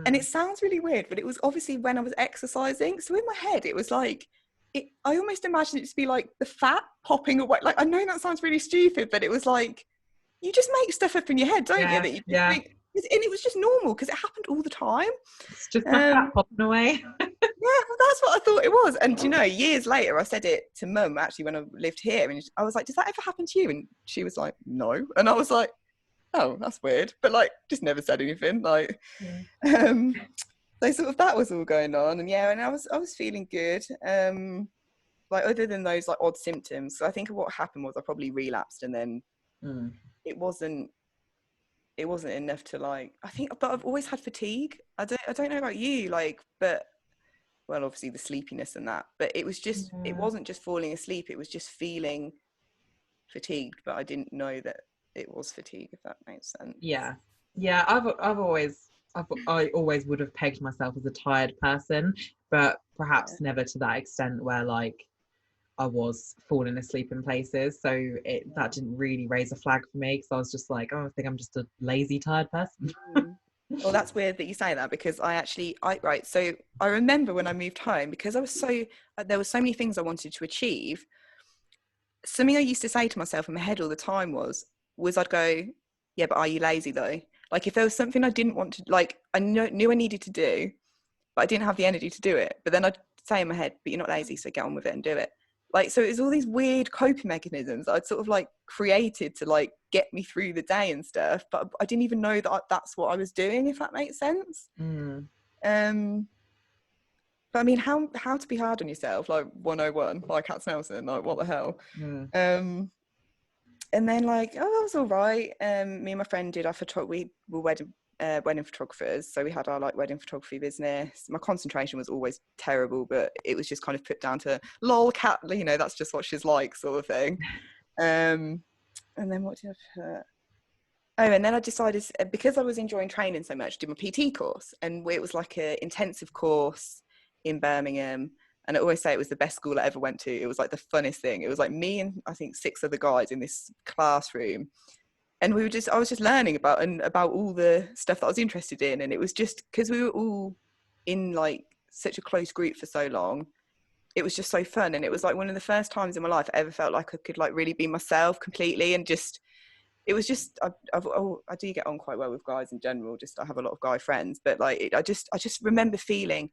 And it sounds really weird, but it was obviously when I was exercising. So in my head, it was like, I almost imagined it to be like the fat popping away. Like, I know that sounds really stupid, but it was like, you just make stuff up in your head, don't you? That you just think, and it was just normal because it happened all the time. It's just the fat popping away. Yeah, well, that's what I thought it was. And you know, years later, I said it to Mum actually when I lived here, and I was like, "Does that ever happen to you?" And she was like, "No," and I was like, "Oh, that's weird," but like, just never said anything. Like, so sort of that was all going on, and yeah, and I was feeling good. Like other than those like odd symptoms, so I think what happened was I probably relapsed, and then it wasn't enough to like, I think, but I've always had fatigue. I don't know about you, like, but well, obviously the sleepiness and that, but it was just, it wasn't just falling asleep, it was just feeling fatigued, but I didn't know that it was fatigue, if that makes sense. Yeah. I always would have pegged myself as a tired person, but perhaps never to that extent where like I was falling asleep in places. So that didn't really raise a flag for me, because I was just like, oh, I think I'm just a lazy, tired person. Well, that's weird that you say that, because so I remember when I moved home, because there were so many things I wanted to achieve. Something I used to say to myself in my head all the time was I'd go, yeah, but are you lazy though? Like if there was something I didn't want to, like I knew I needed to do, but I didn't have the energy to do it. But then I'd say in my head, but you're not lazy, so get on with it and do it. Like, so it was all these weird coping mechanisms I'd sort of like created to like get me through the day and stuff, but I didn't even know that that's what I was doing, if that makes sense. But I mean, how to be hard on yourself, like 101, like Katt and Sam, like what the hell. And then like, oh, that was all right. Me and my friend did our photography. We were wedding photographers, so we had our like wedding photography business. My concentration was always terrible, but it was just kind of put down to lol, Katt, you know, that's just what she's like, sort of thing. And then what did I put? Oh, and then I decided, because I was enjoying training so much, I did my PT course, and it was like an intensive course in Birmingham. And I always say it was the best school I ever went to. It was like the funnest thing. It was like me and I think 6 other guys in this classroom. And I was just learning about all the stuff that I was interested in. And it was just because we were all in like such a close group for so long, it was just so fun. And it was like one of the first times in my life I ever felt like I could like really be myself completely. And just, it was just, I do get on quite well with guys in general. Just, I have a lot of guy friends, but like, I just remember feeling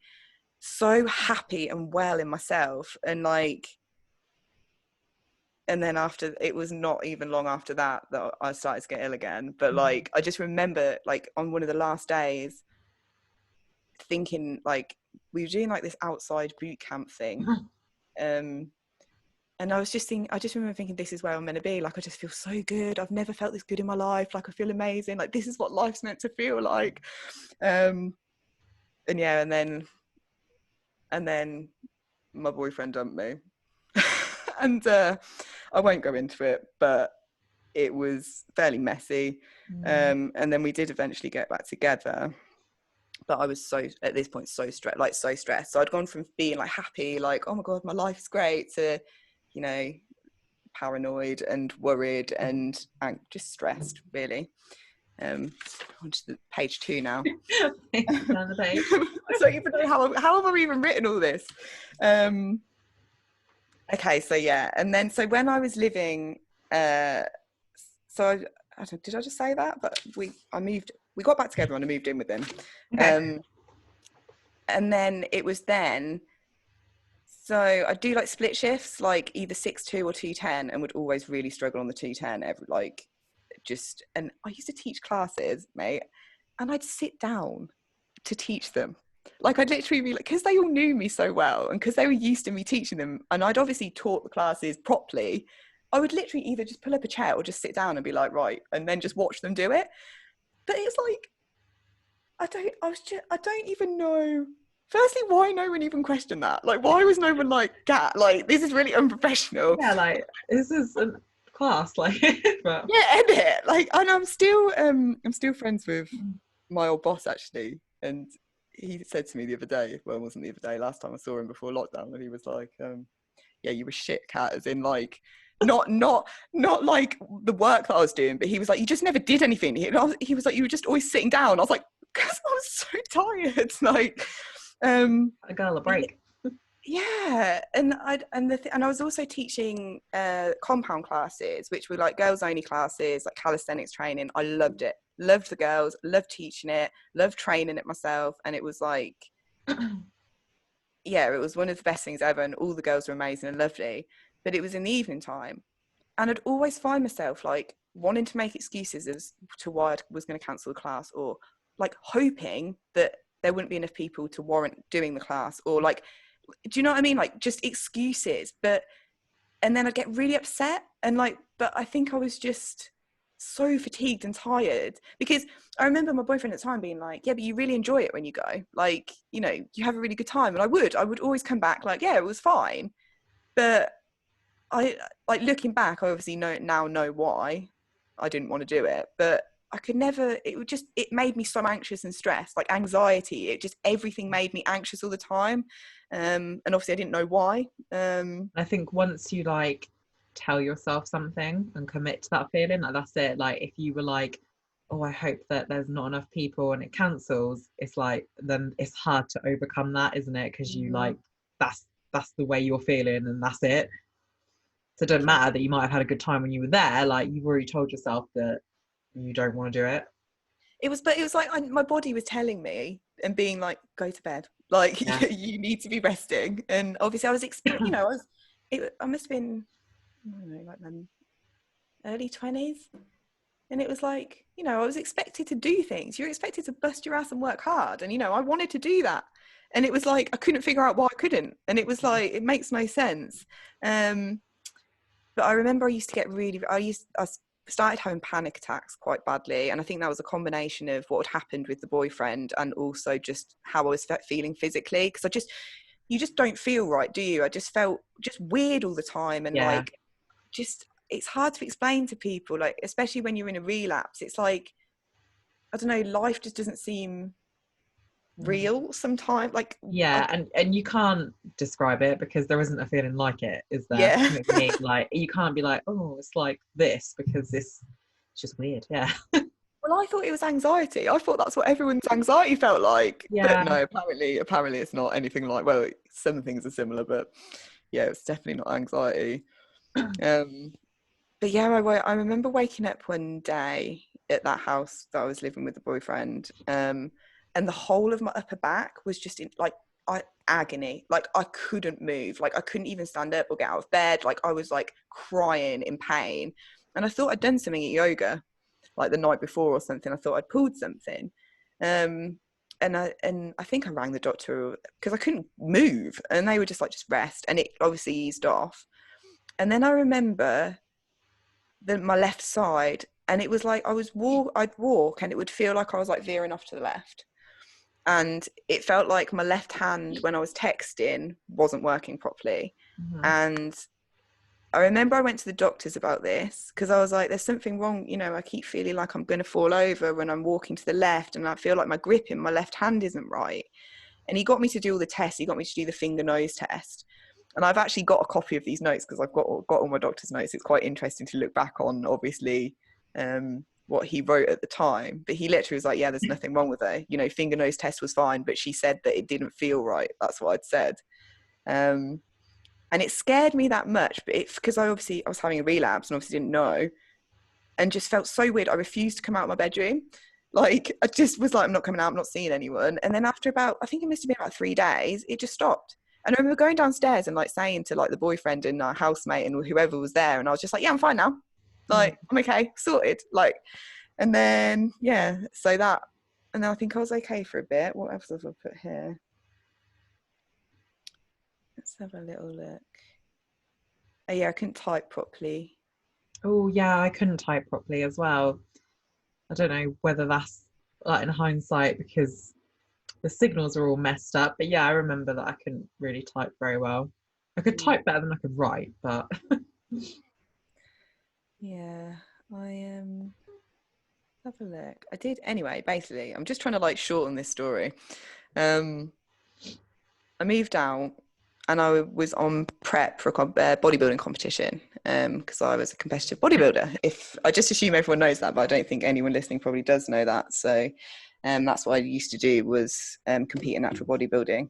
so happy and well in myself. And like, and then after, it was not even long after that I started to get ill again. But like, I just remember like on one of the last days thinking, like, we were doing like this outside boot camp thing. And I just remember thinking, this is where I'm meant to be. Like, I just feel so good. I've never felt this good in my life. Like, I feel amazing. Like, this is what life's meant to feel like. And yeah, and then my boyfriend dumped me. And I won't go into it, but it was fairly messy. And then we did eventually get back together. But I was at this point so stressed. So I'd gone from being like happy, like, oh my God, my life's great, to, you know, paranoid and worried and just stressed, really. On to page 2 now. Down the page. I don't even know how have I even written all this. Okay, so yeah, and then so when I was living, did I just say that? But we got back together and I moved in with him. Okay. And then it was then, so I do like split shifts, like either 6-2 or 2-10, and would always really struggle on the 2-10 and I used to teach classes, mate, and I'd sit down to teach them. Like, I'd literally be like, because they all knew me so well and because they were used to me teaching them, and I'd obviously taught the classes properly, I would literally either just pull up a chair or just sit down and be like, right, and then just watch them do it. But it's like, I don't even know. Firstly, why no one even questioned that? Like, why was no one like, Katt, like, this is really unprofessional. Yeah, like, this is a class, like, but yeah, end it. Like, and I'm still friends with my old boss, actually, and he said to me the other day, well, it wasn't the other day, last time I saw him before lockdown, and he was like, yeah, you were shit, Katt, as in like, not like the work that I was doing, but he was like, you just never did anything. He was like, you were just always sitting down. I was like, because I was so tired. Like, a girl a break. Yeah, and I was also teaching compound classes, which were like girls only classes, like calisthenics training. I loved it. Loved the girls, loved teaching it, loved training it myself, and it was like, yeah, it was one of the best things ever, and all the girls were amazing and lovely. But it was in the evening time, and I'd always find myself like wanting to make excuses as to why I was going to cancel the class, or like hoping that there wouldn't be enough people to warrant doing the class, or like, do you know what I mean? Like, just excuses. And then I'd get really upset, and like, but I think I was just so fatigued and tired, because I remember my boyfriend at the time being like, yeah, but you really enjoy it when you go, like, you know, you have a really good time. And I would always come back like, yeah, it was fine. But I, like, looking back, I obviously now know why I didn't want to do it, but I could never, it made me so anxious and stressed, like anxiety. Everything made me anxious all the time. And obviously I didn't know why. I think once you like tell yourself something and commit to that feeling, like, that's it. Like, if you were like, oh, I hope that there's not enough people and it cancels, it's like, then it's hard to overcome that, isn't it? Because you like, that's the way you're feeling, and that's it. So it doesn't matter that you might have had a good time when you were there, like, you've already told yourself that you don't want to do it. It was like my body was telling me and being like, go to bed, like, yeah. You need to be resting. And obviously I was I must have been, I don't know, like my early 20s. And it was like, you know, I was expected to do things. You're expected to bust your ass and work hard. And, you know, I wanted to do that. And it was like, I couldn't figure out why I couldn't. And it was like, it makes no sense. But I remember I used to get I started having panic attacks quite badly. And I think that was a combination of what had happened with the boyfriend and also just how I was feeling physically. Because you just don't feel right, do you? I just felt just weird all the time. And like, just, it's hard to explain to people, like, especially when you're in a relapse. It's like, I don't know, life just doesn't seem real sometimes. Like, and you can't describe it because there isn't a feeling like it, is there? yeah. You know what I mean? Like, you can't be like, oh, it's like this, because it's just weird. Well, I thought it was anxiety. I thought that's what everyone's anxiety felt like. But no, apparently it's not anything like, well, some things are similar, but yeah, it's definitely not anxiety. But yeah, I remember waking up one day at that house that I was living with the boyfriend, and the whole of my upper back was just in like agony. Like, I couldn't move. Like, I couldn't even stand up or get out of bed. Like, I was like crying in pain. And I thought I'd done something at yoga, like the night before or something. I thought I'd pulled something. And I think I rang the doctor because I couldn't move, and they were just like, just rest, and it obviously eased off. And then I remember my left side, and it was like I'd walk and it would feel like I was like veering off to the left, and it felt like my left hand when I was texting wasn't working properly. And I remember I went to the doctors about this because I was like, there's something wrong, you know, I keep feeling like I'm going to fall over when I'm walking to the left, and I feel like my grip in my left hand isn't right. And he got me to do all the tests. He got me to do the finger nose test. And I've actually got a copy of these notes because I've got all my doctor's notes. It's quite interesting to look back on, obviously, what he wrote at the time. But he literally was like, yeah, there's nothing wrong with her. You know, finger nose test was fine, but she said that it didn't feel right. That's what I'd said. And it scared me that much, but it's because I was having a relapse and obviously didn't know, and just felt so weird. I refused to come out of my bedroom. Like, I just was like, I'm not coming out, I'm not seeing anyone. And then after I think it must have been about 3 days, it just stopped. And I remember going downstairs and like saying to like the boyfriend and our housemate and whoever was there, and I was just like, yeah, I'm fine now. Like, I'm okay, sorted. Like, and then, yeah, so that, and then I think I was okay for a bit. What else have I put here? Let's have a little look. Oh yeah, I couldn't type properly. Oh yeah, I couldn't type properly as well. I don't know whether that's like in hindsight because the signals are all messed up. But yeah, I remember that I couldn't really type very well. I could type better than I could write, but yeah, I have a look. I did anyway. Basically, I'm just trying to like shorten this story. I moved out and I was on prep for a bodybuilding competition because I was a competitive bodybuilder. If I just assume everyone knows that, but I don't think anyone listening probably does know that. So that's what I used to do was compete in natural bodybuilding.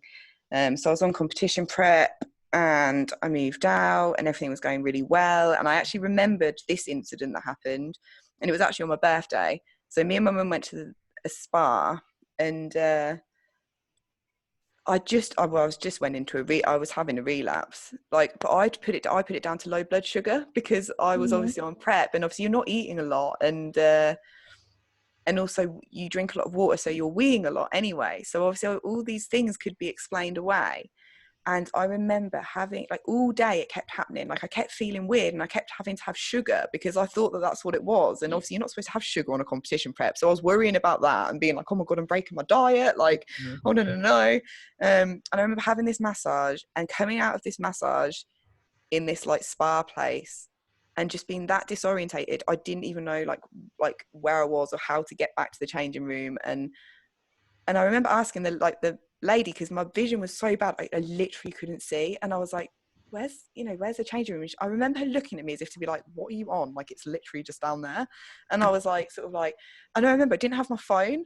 So I was on competition prep and I moved out and everything was going really well. And I actually remembered this incident that happened, and it was actually on my birthday. So me and my mum went to a spa, and I was having a relapse, like, but I put it down to low blood sugar because I was obviously on prep, and obviously you're not eating a lot, and also you drink a lot of water, so you're weeing a lot anyway. So obviously all these things could be explained away. And I remember having, like, all day it kept happening. Like, I kept feeling weird and I kept having to have sugar because I thought that that's what it was. And obviously you're not supposed to have sugar on a competition prep. So I was worrying about that and being like, oh my God, I'm breaking my diet. Like, oh no. And I remember having this massage and coming out of this massage in this like spa place and just being that disorientated. I didn't even know like where I was or how to get back to the changing room. And I remember asking the lady, because my vision was so bad, I literally couldn't see, and I was like, where's the changing room? I remember her looking at me as if to be like, what are you on? Like, it's literally just down there. And I was like, sort of like, and I remember I didn't have my phone,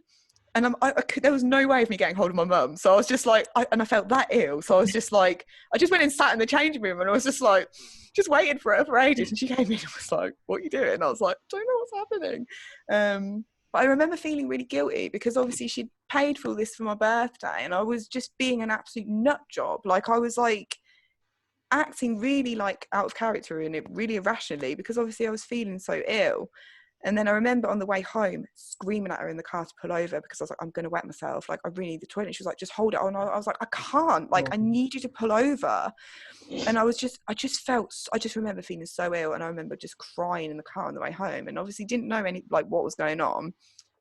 and there was no way of me getting hold of my mum, so I was just like, and I felt that ill, so I was just like, I just went and sat in the changing room, and I was just like, just waiting for her for ages, and she came in and was like, what are you doing? And I was like, don't know what's happening. But I remember feeling really guilty because obviously she'd paid for all this for my birthday, and I was just being an absolute nut job. Like, I was like, acting really like out of character and it really irrationally, because obviously I was feeling so ill. And then I remember on the way home screaming at her in the car to pull over, because I was like, I'm going to wet myself. Like, I really need the toilet. And she was like, just hold it on. I was like, I can't. Like, I need you to pull over. And I just remember feeling so ill. And I remember just crying in the car on the way home. And obviously didn't know what was going on.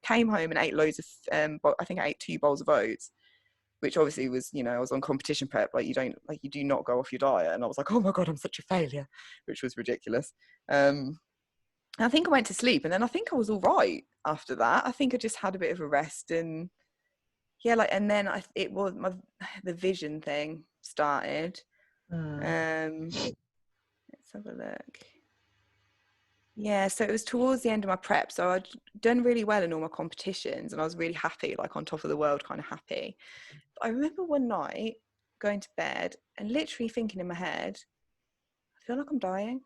Came home and ate loads of, I think I ate 2 bowls of oats, which obviously was, I was on competition prep. Like, you do not go off your diet. And I was like, oh my God, I'm such a failure, which was ridiculous. I think I went to sleep, and then I think I was all right after that. I think I just had a bit of a rest, and and then the vision thing started. Let's have a look. Yeah, so it was towards the end of my prep. So I'd done really well in all my competitions, and I was really happy, like on top of the world, kind of happy. But I remember one night going to bed and literally thinking in my head, I feel like I'm dying.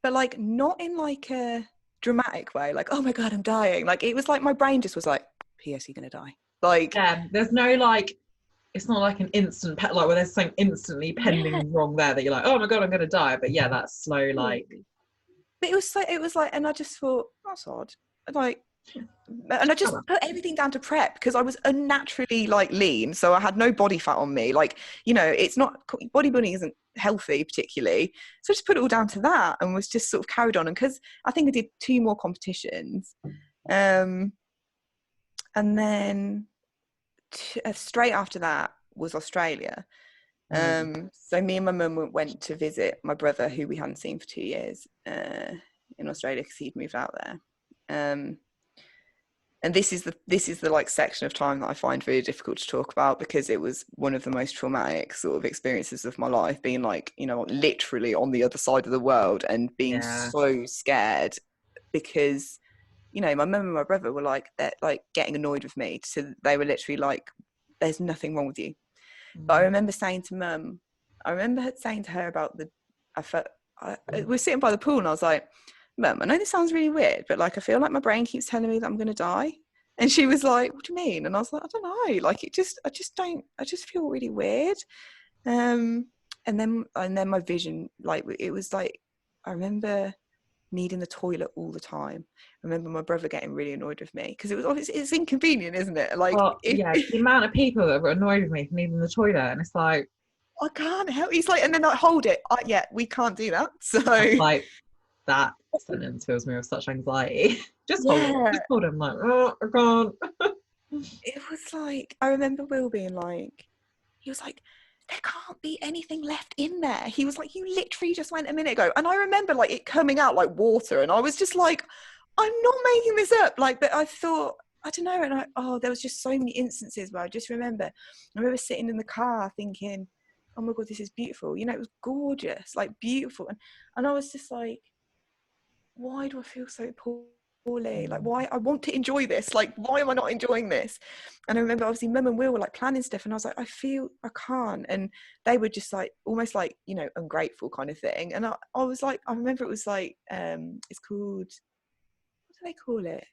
But like not in like a dramatic way, like, oh my God, I'm dying. Like, it was like my brain just was like, P.S. you're gonna die. Like, yeah, there's no like, it's not like an instant like where there's something instantly pending wrong there that you're like, oh my God, I'm gonna die. But yeah, that's slow, like. But it was like, and I just thought, that's odd. Like, and I just put everything down to prep, because I was unnaturally like lean, so I had no body fat on me. Like, it's not, bodybuilding isn't healthy particularly, so I just put it all down to that and was just sort of carried on. And because I think I did 2 more competitions, and then straight after that was Australia. So me and my mum went to visit my brother, who we hadn't seen for 2 years, in Australia, because he'd moved out there. And this is the like section of time that I find really difficult to talk about, because it was one of the most traumatic sort of experiences of my life, being like, literally on the other side of the world and being so scared, because, my mum and my brother were like, they're like getting annoyed with me. So they were literally like, there's nothing wrong with you. But I remember saying to mum, about we're sitting by the pool, and I was like, Mum, I know this sounds really weird, but like, I feel like my brain keeps telling me that I'm going to die. And she was like, what do you mean? And I was like, I don't know. Like, I just feel really weird. And then my vision, like, it was like, I remember needing the toilet all the time. I remember my brother getting really annoyed with me, because it was obviously, it's inconvenient, isn't it? Like, the amount of people that were annoyed with me for needing the toilet, and it's like, I can't help. He's like, and then I hold it. We can't do that. So like, that sentence fills me with such anxiety. Just hold it. I'm like, oh, I can't. It was like, I remember Will being like, he was like, there can't be anything left in there. He was like, you literally just went a minute ago. And I remember like it coming out like water, and I was just like, I'm not making this up. Like, but I thought, I don't know. And there was just so many instances where I remember sitting in the car thinking, oh my God, this is beautiful. It was gorgeous, like beautiful. And I was just like, why do I feel so poorly? Like, why? I want to enjoy this. Like, why am I not enjoying this? And I remember obviously Mum and Will were like planning stuff, and I was like, I feel I can't. And they were just like, almost like, ungrateful kind of thing. And I was like, I remember it was like, it's called, what do they call it?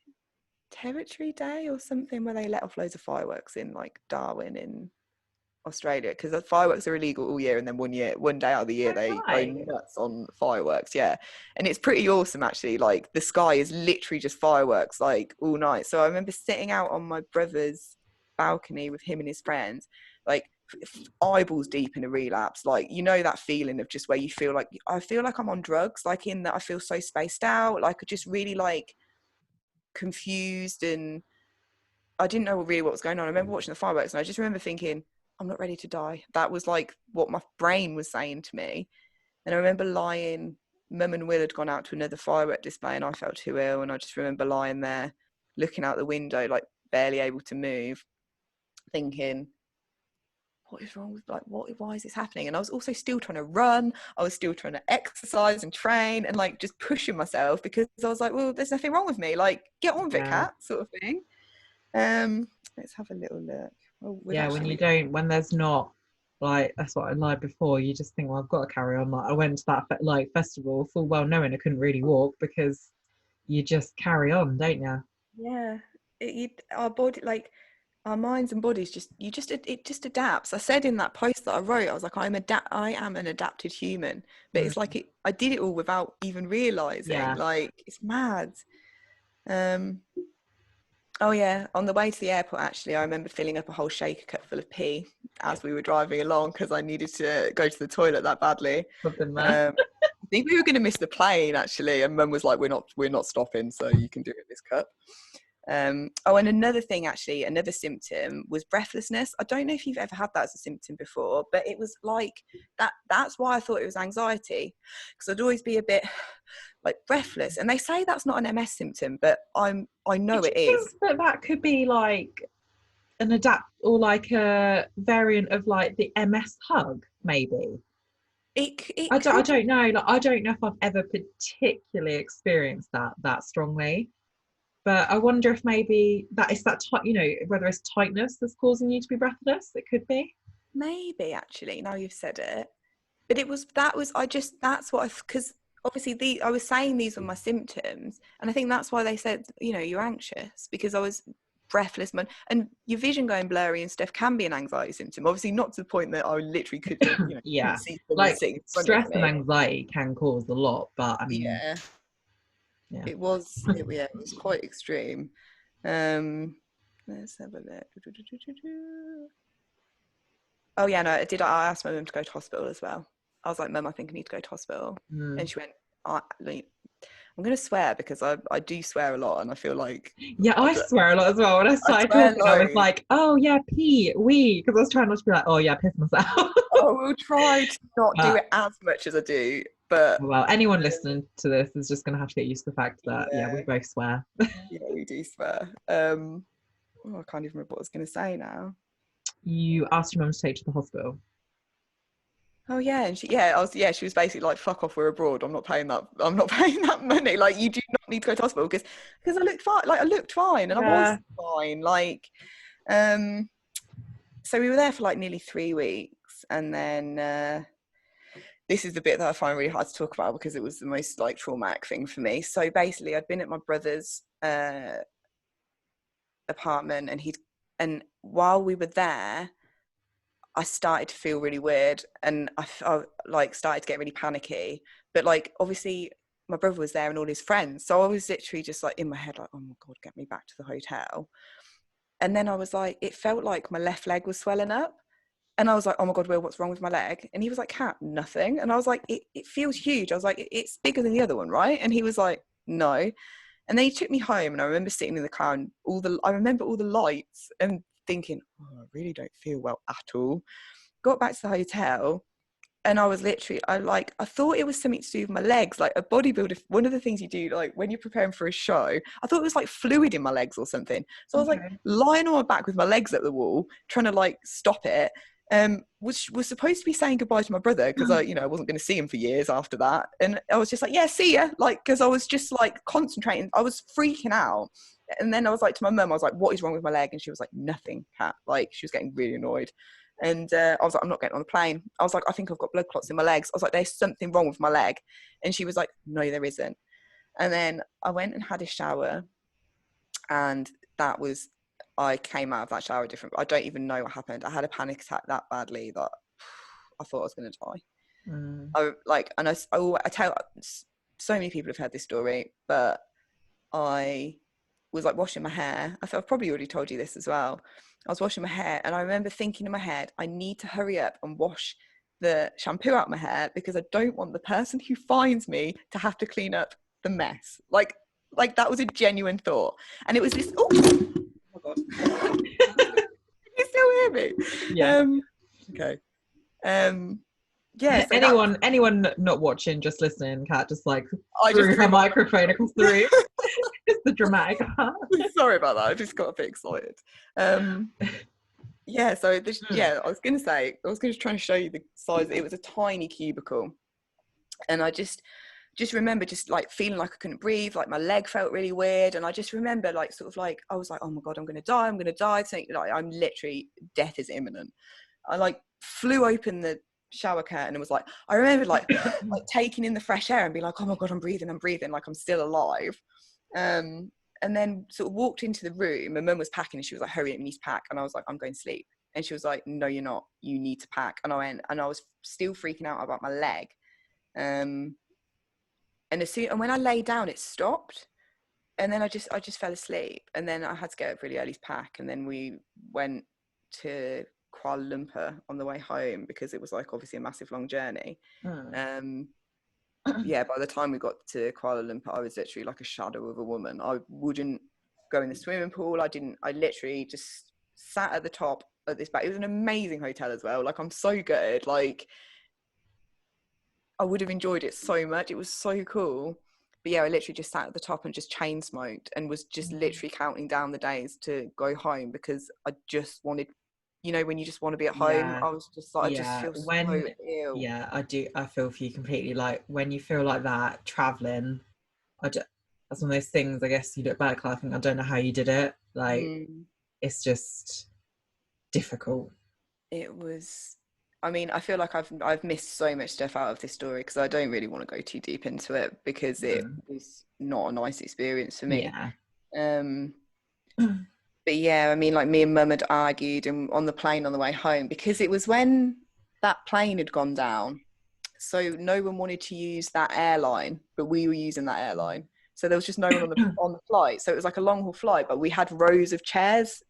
Territory Day or something, where they let off loads of fireworks in like Darwin in Australia, because the fireworks are illegal all year, and then one day out of the year they go nuts on fireworks. And it's pretty awesome actually. Like, the sky is literally just fireworks like all night. So I remember sitting out on my brother's balcony with him and his friends, like eyeballs deep in a relapse, like, that feeling of just where you feel like, I feel like I'm on drugs, like, in that I feel so spaced out, like just really like confused, and I didn't know really what was going on. I remember watching the fireworks, and I just remember thinking, I'm not ready to die. That was like what my brain was saying to me. And I remember lying, Mum and Will had gone out to another firework display, and I felt too ill. And I just remember lying there, looking out the window, like barely able to move, thinking, what is wrong with, like, why is this happening? And I was also still trying to run. I was still trying to exercise and train, and like just pushing myself, because I was like, well, there's nothing wrong with me. Like, get on with it, Kat, sort of thing. Let's have a little look. When there's not, like, that's what I lied before, you just think, well, I've got to carry on. Like, I went to that festival full well knowing I couldn't really walk, because you just carry on, don't you? Our body, like, our minds and bodies it just adapts. I said in that post that I wrote, I was like, I am an adapted human, but it's like I did it all without even realizing. Like, it's mad. Oh yeah, on the way to the airport, actually, I remember filling up a whole shaker cup full of pee as we were driving along because I needed to go to the toilet that badly. I think we were going to miss the plane, actually, and Mum was like, "We're not stopping, so you can do it in this cup." And another thing, actually, another symptom was breathlessness. I don't know if you've ever had that as a symptom before, but it was like that. That's why I thought it was anxiety, because I'd always be a bit like breathless. And they say that's not an MS symptom, but I know it is. That could be like an like a variant of like the MS hug, maybe. I don't know. Like, I don't know if I've ever particularly experienced that strongly. But I wonder if maybe whether it's tightness that's causing you to be breathless. It could be. Maybe, actually, now you've said it. But because obviously I was saying these were my symptoms. And I think that's why they said, you're anxious, because I was breathless. And your vision going blurry and stuff can be an anxiety symptom. Obviously not to the point that I literally couldn't, see like stress and anxiety can cause a lot, but I mean, it was quite extreme. Let's have a look. Oh yeah, no, I asked my mum to go to hospital as well. I was like, Mum, I think I need to go to hospital. And she went, I'm going to swear because I do swear a lot, and I feel like... Yeah, I swear a lot as well. When I started talking, I was like, oh yeah, pee, wee, because I was trying not to be like, oh yeah, piss myself. I will try to not do it as much as I do, but... Well, anyone listening to this is just going to have to get used to the fact that, we both swear. Yeah, we do swear. I can't even remember what I was going to say now. You asked your mum to take you to the hospital. Oh yeah, and she was basically like, "Fuck off, we're abroad. I'm not paying that money. Like, you do not need to go to hospital because I looked fine. Like, I looked fine, and I was fine. Like, so we were there for like nearly 3 weeks, and then this is the bit that I find really hard to talk about because it was the most like traumatic thing for me. So basically, I'd been at my brother's apartment, and while we were there, I started to feel really weird, and I like started to get really panicky. But like, obviously my brother was there and all his friends, so I was literally just like in my head like, oh my God, get me back to the hotel. And then I was like, it felt like my left leg was swelling up, and I was like, oh my God, Will, what's wrong with my leg? And he was like, Kat, nothing. And I was like, it feels huge. I was like, it's bigger than the other one, right? And he was like, no. And then he took me home, and I remember sitting in the car, and I remember all the lights and thinking, oh, I really don't feel well at all. Got back to the hotel, and I was literally, I thought it was something to do with my legs, like a bodybuilder. One of the things you do, like when you're preparing for a show, I thought it was like fluid in my legs or something. So I was like lying on my back with my legs at the wall, trying to like stop it. Which was supposed to be saying goodbye to my brother because I wasn't going to see him for years after that. And I was just like, yeah, see ya. Like, because I was just like concentrating. I was freaking out. And then I was like to my mum, I was like, what is wrong with my leg? And she was like, nothing, Kat. Like, she was getting really annoyed. And I was like, I'm not getting on the plane. I was like, I think I've got blood clots in my legs. I was like, there's something wrong with my leg. And she was like, no, there isn't. And then I went and had a shower. And I came out of that shower different. I don't even know what happened. I had a panic attack that badly that I thought I was going to die. I tell so many people have heard this story, but I was like washing my hair. I've probably already told you this as well. I was washing my hair, and I remember thinking in my head, I need to hurry up and wash the shampoo out of my hair because I don't want the person who finds me to have to clean up the mess. Like that was a genuine thought. And it was this, oh my God. Can you still hear me? Yeah. Okay. Yeah. So anyone not watching, just listening, Kat just like threw her microphone across the room. It's the dramatic part. Sorry about that. I just got a bit excited. Yeah. So I was going to try and show you the size. It was a tiny cubicle, and I just remember just like feeling like I couldn't breathe, like my leg felt really weird. And I just remember like sort of like, I was like, oh my God, I'm going to die. So like, I'm literally, death is imminent. I like flew open the shower curtain and was like, I remember like taking in the fresh air and being like, oh my God, I'm breathing, like I'm still alive. And and then sort of walked into the room, and Mum was packing, and she was like, hurry up, you need to pack. And I was like, I'm going to sleep. And she was like, no, you're not, you need to pack. And I went, and I was still freaking out about my leg. And when I lay down, it stopped. And then I just fell asleep. And then I had to get up really early to pack. And then we went to Kuala Lumpur on the way home, because it was like obviously a massive long journey. Yeah, by the time we got to Kuala Lumpur, I was literally like a shadow of a woman. I wouldn't go in the swimming pool. I literally just sat at the top of this back. It was an amazing hotel as well. Like, I'm so good. Like, I would have enjoyed it so much. It was so cool. But yeah, I literally just sat at the top and just chain smoked, and was just literally counting down the days to go home, because I just wanted, you know, when you just want to be at home. I was just like, I just feel so ill. Yeah, I feel for you completely. Like, when you feel like that traveling, that's one of those things, I guess you look back, I think, I don't know how you did it. Like, it's just difficult. It was, I mean, I feel like I've missed so much stuff out of this story, because I don't really want to go too deep into it, because it was not a nice experience for me. But yeah, I mean, like, me and Mum had argued, and on the plane on the way home, because it was when that plane had gone down, so no one wanted to use that airline, but we were using that airline, so there was just no one on the flight. So it was like a long haul flight, but we had rows of chairs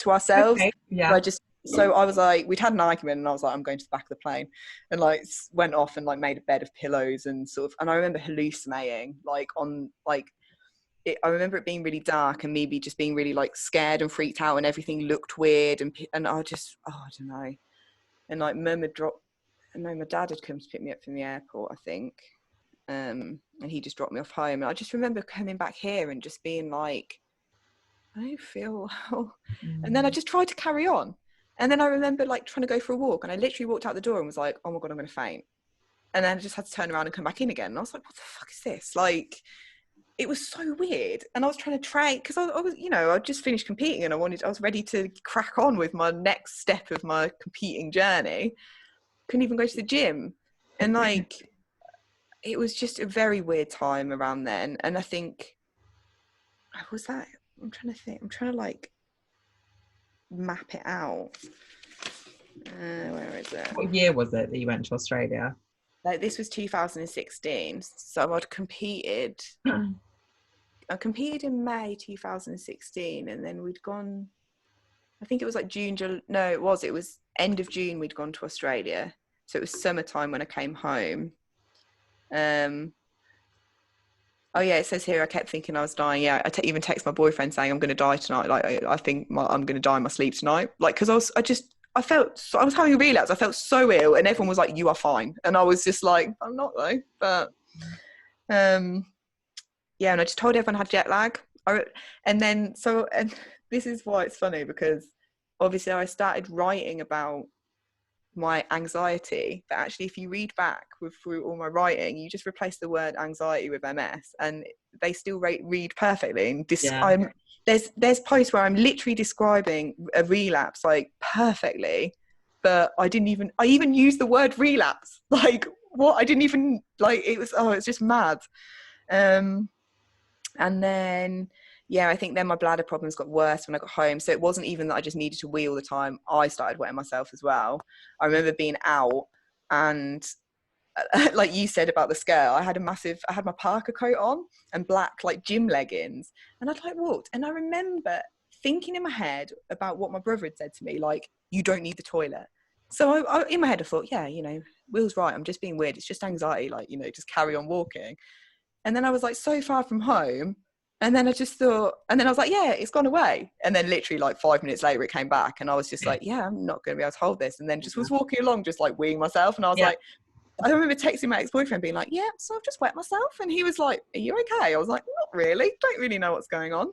to ourselves. Okay, yeah. So I was like, we'd had an argument, and I was like, I'm going to the back of the plane, and like went off and like made a bed of pillows and sort of, and I remember hallucinating, like, on like I remember it being really dark, and maybe just being really like scared and freaked out, and everything looked weird, and I just, I don't know. And like Mum had dropped, no, my dad had come to pick me up from the airport, I think, and he just dropped me off home. And I just remember coming back here and just being like, I don't feel well. And then I just tried to carry on. And then I remember like trying to go for a walk, and I literally walked out the door and was like, oh my God, I'm going to faint. And then I just had to turn around and come back in again. And I was like, what the fuck is this? Like, it was so weird. And I was trying to train, because I was, you know, I just finished competing, and I was ready to crack on with my next step of my competing journey. Couldn't even go to the gym. And like, it was just a very weird time around then. And I think, was that, I'm trying to think, I'm trying to like map it out. Where is it? What year was it that you went to Australia? Like, this was 2016. So I competed in May 2016, and then we'd gone, I think it was like June, no, it was end of June we'd gone to Australia. So it was summertime when I came home. Oh yeah, it says here, I kept thinking I was dying. Yeah, even text my boyfriend saying I'm going to die tonight. Like, I think I'm going to die in my sleep tonight. Like, because I was having a relapse. I felt so ill, and everyone was like, you are fine. And I was just like, I'm not though. But yeah, and I just told everyone I had jet lag. And this is why it's funny, because obviously I started writing about my anxiety, but actually if you read back through all my writing, you just replace the word anxiety with MS, and they still read perfectly. And there's posts where I'm literally describing a relapse like perfectly, but I even used the word relapse. Like, what? I didn't even, like, it's just mad. And then yeah, I think then my bladder problems got worse when I got home. So it wasn't even that I just needed to wee all the time. I started wetting myself as well. I remember being out, and like you said about the skirt, I had my parka coat on and black like gym leggings, and I'd like walked, and I remember thinking in my head about what my brother had said to me, like, you don't need the toilet. So I in my head I thought, yeah, you know, Will's right, I'm just being weird, it's just anxiety, like, you know, just carry on walking. And then I was like so far from home, and then I just thought, and then I was like, yeah, it's gone away. And then literally like 5 minutes later it came back, and I was just like, yeah, I'm not going to be able to hold this. And then just was walking along just like weeing myself, and I was like, I remember texting my ex-boyfriend being like, yeah, so I've just wet myself. And he was like, are you okay? I was like, not really, don't really know what's going on.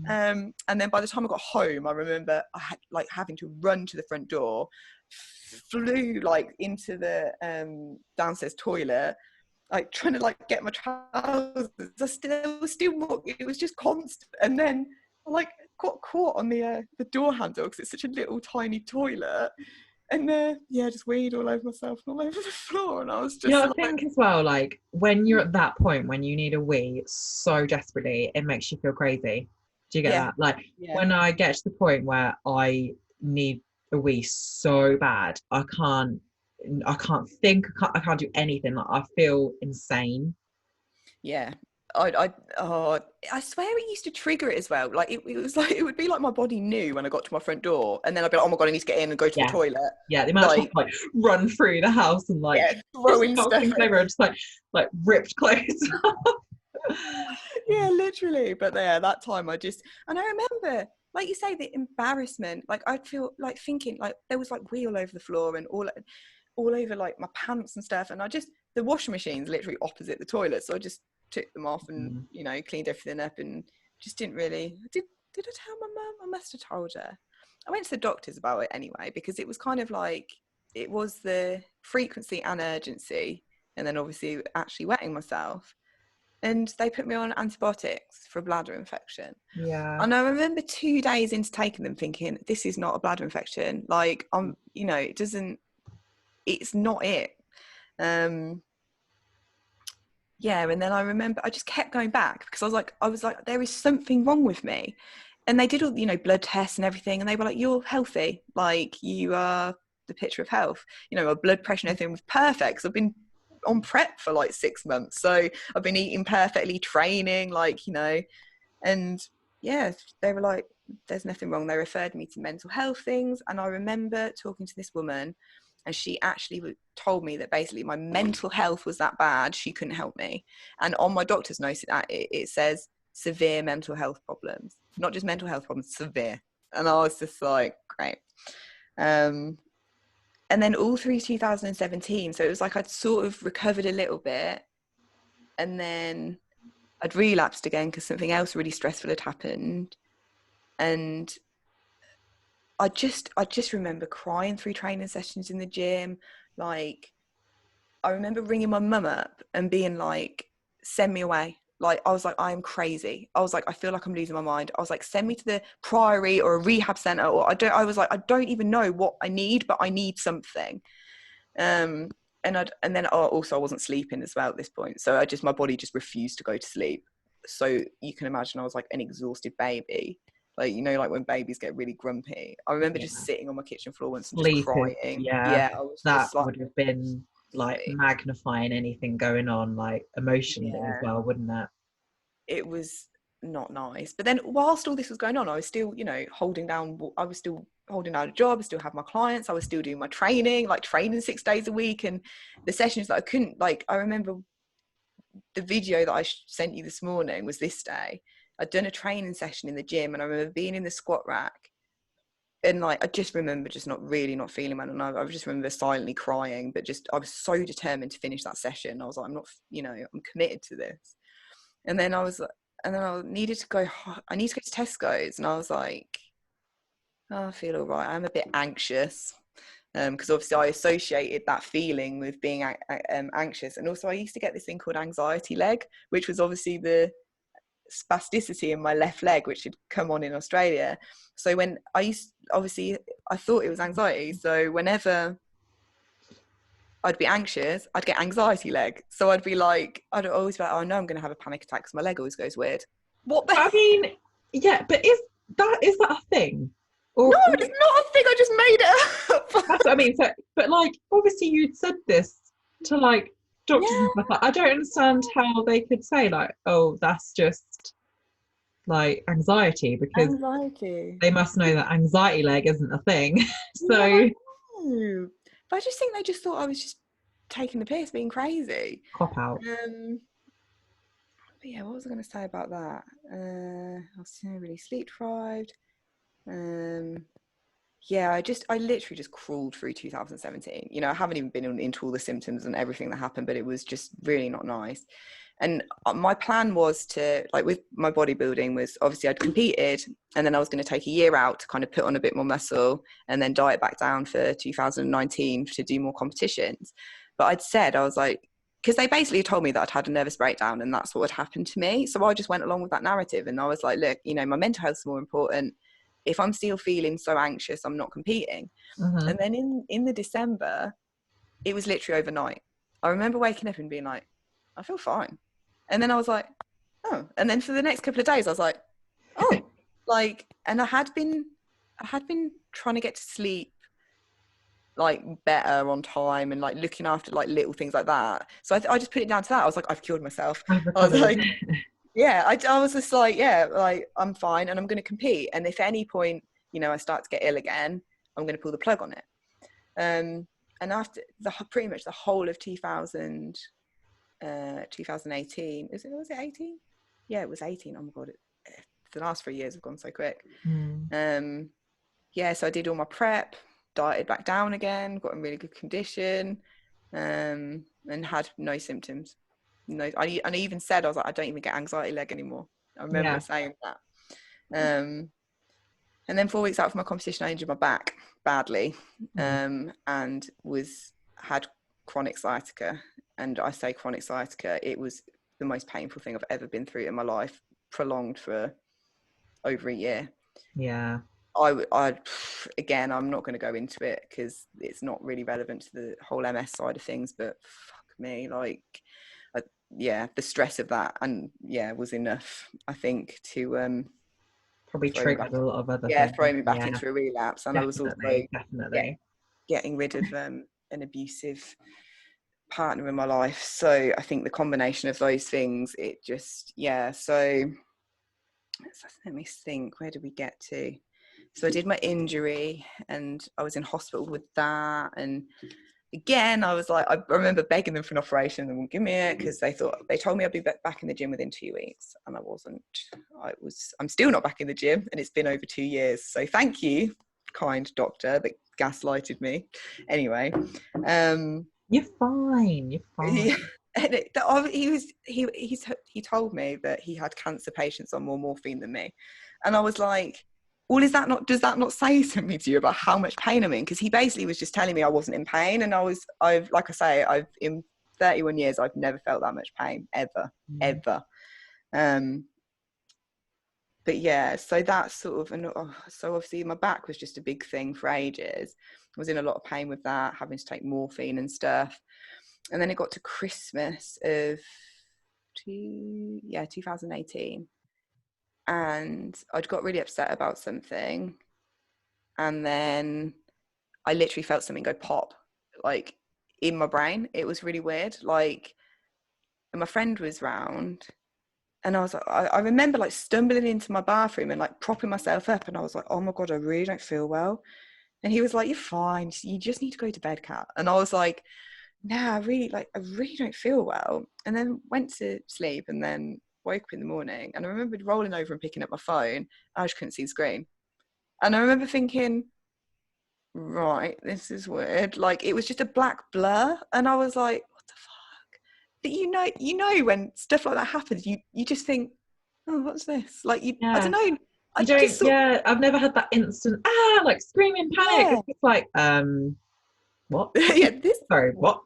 And then by the time I got home, I remember I had like having to run to the front door, flew like into the downstairs toilet, like trying to like get my trousers. It was just constant. And then I like got caught on the door handle, because it's such a little tiny toilet. And just weed all over myself and all over the floor. And I was just I like, think as well, like when you're at that point when you need a wee so desperately, it makes you feel crazy. Do you get yeah, that? Like yeah, when I get to the point where I need a wee so bad, I can't think, I can't do anything. Like I feel insane. yeah. I swear it used to trigger it as well. Like it was like it would be like my body knew when I got to my front door, and then I'd be like, oh my god, I need to get in and go to the Yeah. toilet. Yeah, the amount of time Like, I, like run through the house and like just throwing knock stuff things at over and just like ripped clothes. yeah, literally. But yeah, that time and I remember, like you say, the embarrassment. Like I'd feel like thinking like there was like wee all over the floor and all over like my pants and stuff. And the washing machine's literally opposite the toilet, so I just took them off and cleaned everything up and just didn't really. Did I tell my mum? I must have told her. I went to the doctors about it anyway because it was kind of like it was the frequency and urgency, and then obviously actually wetting myself. And they put me on antibiotics for a bladder infection. Yeah. And I remember 2 days into taking them thinking, this is not a bladder infection. Like, it's not it. And then I remember I just kept going back because I was like, there is something wrong with me. And they did all, blood tests and everything. And they were like, you're healthy. Like, you are the picture of health. My blood pressure and everything was perfect. So I've been on prep for like 6 months, so I've been eating perfectly, training, and they were like, there's nothing wrong. They referred me to mental health things, and I remember talking to this woman, and she actually told me that basically my mental health was that bad she couldn't help me. And on my doctor's note it says severe mental health problems, not just mental health problems, severe. And I was just like, great. And then all through 2017, so it was like I'd sort of recovered a little bit, and then I'd relapsed again because something else really stressful had happened. And I just remember crying through training sessions in the gym. Like, I remember ringing my mum up and being like, send me away. Like, I was like, I am crazy. I was like, I feel like I'm losing my mind. I was like, send me to the Priory or a rehab center, or I was like, I don't even know what I need, but I need something. And then also I wasn't sleeping as well at this point. So my body just refused to go to sleep. So you can imagine I was like an exhausted baby. Like, like when babies get really grumpy. I remember just sitting on my kitchen floor once and just crying. Yeah, I was that just like, would have been like magnifying anything going on like emotionally as well, wouldn't it? It was not nice. But then whilst all this was going on, I was still, holding down a job. I still had my clients. I was still doing my training 6 days a week. And the sessions that I couldn't, like, I remember the video that I sent you this morning was this day. I'd done a training session in the gym, and I remember being in the squat rack, and like I just remember just not feeling well, and I just remember silently crying, but just I was so determined to finish that session. I was like, I'm not, I'm committed to this. And then I needed to go to Tesco's, and I was like, oh, I feel all right. I'm a bit anxious, because obviously I associated that feeling with being anxious. And also I used to get this thing called anxiety leg, which was obviously the spasticity in my left leg, which had come on in Australia. So when I thought it was anxiety. So whenever I'd be anxious, I'd get anxiety leg. So I'd always be like, oh no, I'm going to have a panic attack because my leg always goes weird. What the? I mean, yeah, but is that a thing? Or, no, it's not a thing. I just made it up. That's what I mean. So, but like, obviously, you'd said this to like doctors and stuff. Like, I don't understand how they could say like, oh, that's just like anxiety, because they must know that anxiety leg isn't a thing. So, yeah, but I just think they just thought I was just taking the piss, being crazy. Cop out. But yeah, what was I going to say about that? I was really sleep deprived. I literally just crawled through 2017. I haven't even been into all the symptoms and everything that happened, but it was just really not nice. And my plan was to, like, with my bodybuilding, was obviously I'd competed, and then I was going to take a year out to kind of put on a bit more muscle and then diet back down for 2019 to do more competitions. But I'd said, I was like, because they basically told me that I'd had a nervous breakdown and that's what had happened to me. So I just went along with that narrative, and I was like, look, my mental health is more important. if I'm still feeling so anxious, I'm not competing. And then in the December, it was literally overnight. I remember waking up and being like, I feel fine. And then I was like, oh. And then for the next couple of days, I was like, oh, like, and I had been trying to get to sleep like better on time and like looking after like little things like that. So I just put it down to that. I was like, I've cured myself. I was like, yeah, I was just like, yeah, like I'm fine and I'm going to compete. And if at any point, you know, I start to get ill again, I'm going to pull the plug on it. And after pretty much the whole of 2018, was it 18? Yeah, it was 18. Oh my God, the last 3 years have gone so quick. Yeah, so I did all my prep, dieted back down again, got in really good condition, and had no symptoms. No, I even said, I was like, I don't even get anxiety leg anymore. I remember saying that. And then 4 weeks out of my competition, I injured my back badly, and had chronic sciatica. And I say chronic sciatica, it was the most painful thing I've ever been through in my life, prolonged for over a year. Yeah. I again, I'm not going to go into it because it's not really relevant to the whole MS side of things, but fuck me, like, the stress of that was enough, I think, to probably triggered a lot of other things. Throw me back into a relapse. And definitely, I was also getting rid of an abusive partner in my life. So I think the combination of those things, it just so let me think, where did we get to? So I did my injury and I was in hospital with that, and again I was like, I remember begging them for an operation and they wouldn't give me it because they told me I'd be back in the gym within 2 weeks, and I wasn't. I'm still not back in the gym, and it's been over 2 years. So thank you, kind doctor that gaslighted me. Anyway, you're fine. Yeah. And he told me that he had cancer patients on more morphine than me, and I was like, well, does that not say something to you about how much pain I'm in? Because he basically was just telling me I wasn't in pain, and I've in 31 years I've never felt that much pain ever. But yeah, so that's sort of, so obviously my back was just a big thing for ages. I was in a lot of pain with that, having to take morphine and stuff. And then it got to Christmas of 2018, and I'd got really upset about something, and then I literally felt something go pop, like, in my brain. It was really weird, like, and my friend was round, and I was like, I remember like stumbling into my bathroom and like propping myself up, and I was like, oh my God, I really don't feel well. And he was like, you're fine, you just need to go to bed, Kat. And I was like, nah, I really don't feel well. And then went to sleep, and then woke up in the morning, and I remember rolling over and picking up my phone. I just couldn't see the screen. And I remember thinking, right, this is weird. Like, it was just a black blur, and I was like, what the fuck? But you know when stuff like that happens, you just think, oh, what's this? Like, I don't know. I've never had that instant like screaming panic. It's just like, what? Sorry, what?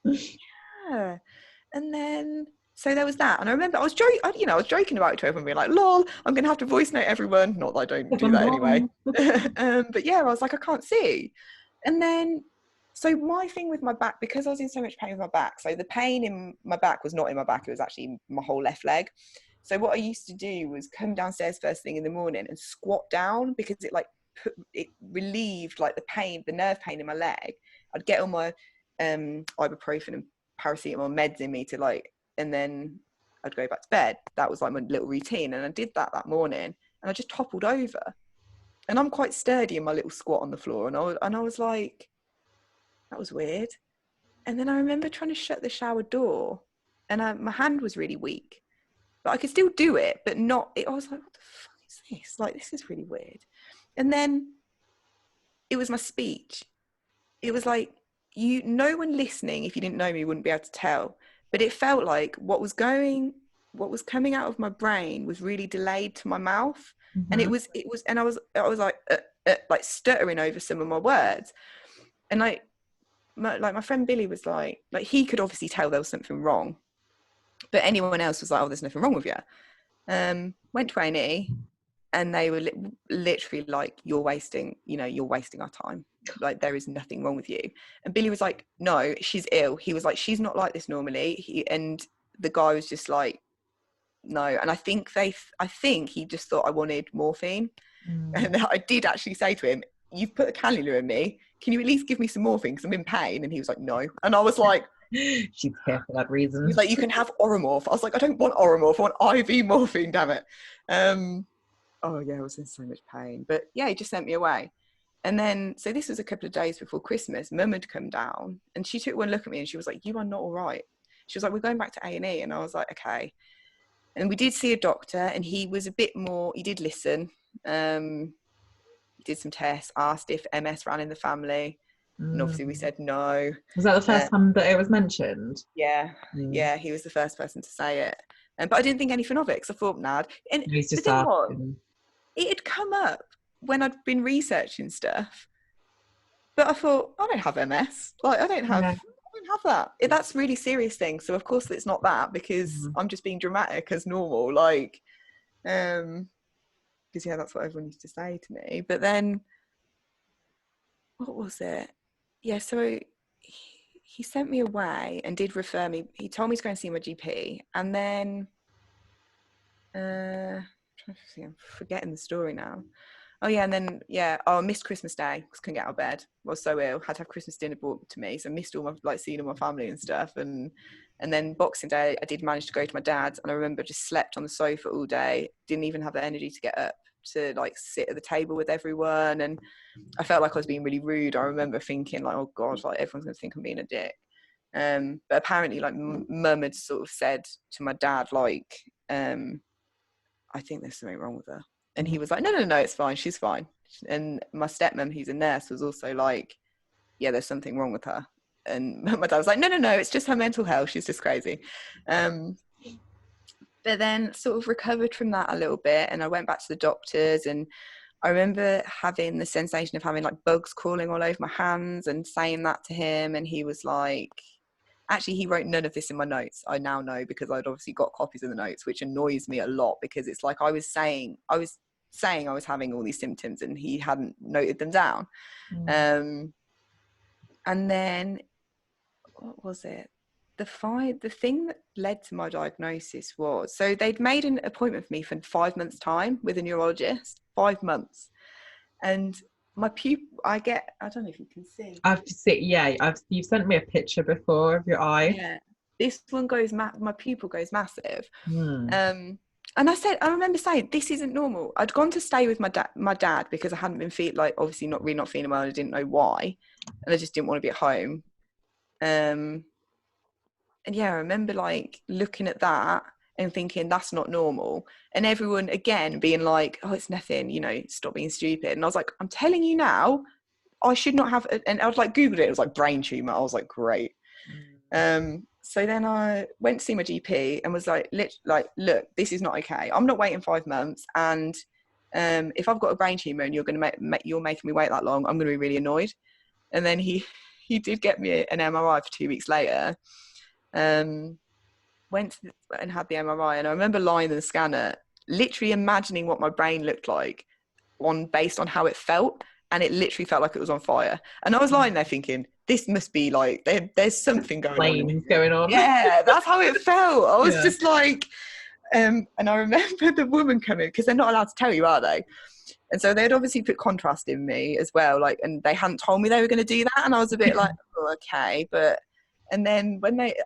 Yeah. And then so there was that, and I remember I was joking about it to everyone, being like, lol, I'm gonna have to voice note everyone. Not that I don't do that anyway. But yeah, I was like, I can't see. And then so my thing with my back, because I was in so much pain with my back, so the pain in my back was not in my back, it was actually my whole left leg. So what I used to do was come downstairs first thing in the morning and squat down, because it relieved like the nerve pain in my leg. I'd get all my ibuprofen and paracetamol meds in me to like, and then I'd go back to bed. That was like my little routine, and I did that morning, and I just toppled over. And I'm quite sturdy in my little squat on the floor, and I was like, that was weird. And then I remember trying to shut the shower door, and my hand was really weak, but I could still do it, but not. I was like, what the fuck is this? Like, this is really weird. And then it was my speech. It was like, no one listening, if you didn't know me, wouldn't be able to tell. But it felt like what was coming out of my brain was really delayed to my mouth. Mm-hmm. And it was, and I was like stuttering over some of my words. And like my friend Billy was like he could obviously tell there was something wrong, but anyone else was like, oh, there's nothing wrong with you. Went to A&E, And they were literally like, you're wasting our time. Like, there is nothing wrong with you. And Billy was like, no, she's ill. He was like, she's not like this normally. And the guy was just like, no. And I think he just thought I wanted morphine. And I did actually say to him, you've put a cannula in me. Can you at least give me some morphine because I'm in pain? And he was like, no. And I was like, she's here for that reason. He was like, you can have Oromorph. I was like, I don't want Oromorph. I want IV morphine, damn it. Oh yeah, I was in so much pain. But yeah, he just sent me away. And then, so this was a couple of days before Christmas. Mum had come down and she took one look at me and she was like, you are not all right. She was like, we're going back to A&E. And I was like, okay. And we did see a doctor and he was a bit more, he did listen. Did some tests, asked if MS ran in the family. And obviously we said no. Was that the first time that it was mentioned? Yeah. Yeah, he was the first person to say it. But I didn't think anything of it because I thought, nah. And he's just the thing was, it had come up when I'd been researching stuff. But I thought, I don't have MS. Like, I don't have that. That's a really serious thing. So of course it's not that, because I'm just being dramatic as normal. Like, because yeah, that's what everyone used to say to me. But then, what was it? Yeah, so he sent me away and did refer me. He told me to go and see my GP. And then, I'm forgetting the story now. Oh yeah, and then I missed Christmas Day because couldn't get out of bed. I was so ill, had to have Christmas dinner brought to me, so I missed all my seeing all my family and stuff. And then Boxing Day, I did manage to go to my dad's, and I remember just slept on the sofa all day. Didn't even have the energy to get up to like sit at the table with everyone, and I felt like I was being really rude. I remember thinking like, oh god, like everyone's gonna think I'm being a dick. But apparently, like Mum had sort of said to my dad, like, I think there's something wrong with her. And he was like, no, it's fine. She's fine. And my stepmom, who's a nurse, was also like, yeah, there's something wrong with her. And my dad was like, no, it's just her mental health. She's just crazy. But then sort of recovered from that a little bit. And I went back to the doctors, and I remember having the sensation of having like bugs crawling all over my hands and saying that to him. And he was like, actually, he wrote none of this in my notes. I now know, because I'd obviously got copies of the notes, which annoys me a lot, because it's like I was saying I was having all these symptoms and he hadn't noted them down. And then, what was it? The thing that led to my diagnosis was, so they'd made an appointment for me for 5 months' time with a neurologist, 5 months. And my pupil, I don't know if you can see. You've sent me a picture before of your eye. Yeah, this one goes, my pupil goes massive. And I remember saying, this isn't normal. I'd gone to stay with my dad because I hadn't been obviously not feeling well, and I didn't know why, and I just didn't want to be at home. And yeah, I remember like looking at that and thinking, that's not normal. And everyone again being like, oh, it's nothing, stop being stupid. And I was like, I'm telling you now, I should not have. And I was like, Googled it. It was like brain tumor. I was like, great. So then I went to see my GP and was like, look, this is not okay. I'm not waiting 5 months. And if I've got a brain tumor and you're making me wait that long, I'm going to be really annoyed. And then he did get me an MRI for 2 weeks later. Went and had the MRI, and I remember lying in the scanner, literally imagining what my brain looked like based on how it felt, and it literally felt like it was on fire. And I was lying there thinking, this must be like there's something going on. Yeah, that's how it felt. I was just like, and I remember the woman coming, because they're not allowed to tell you, are they? And so they'd obviously put contrast in me as well, like, and they hadn't told me they were going to do that, and I was a bit like, oh, okay, but. And then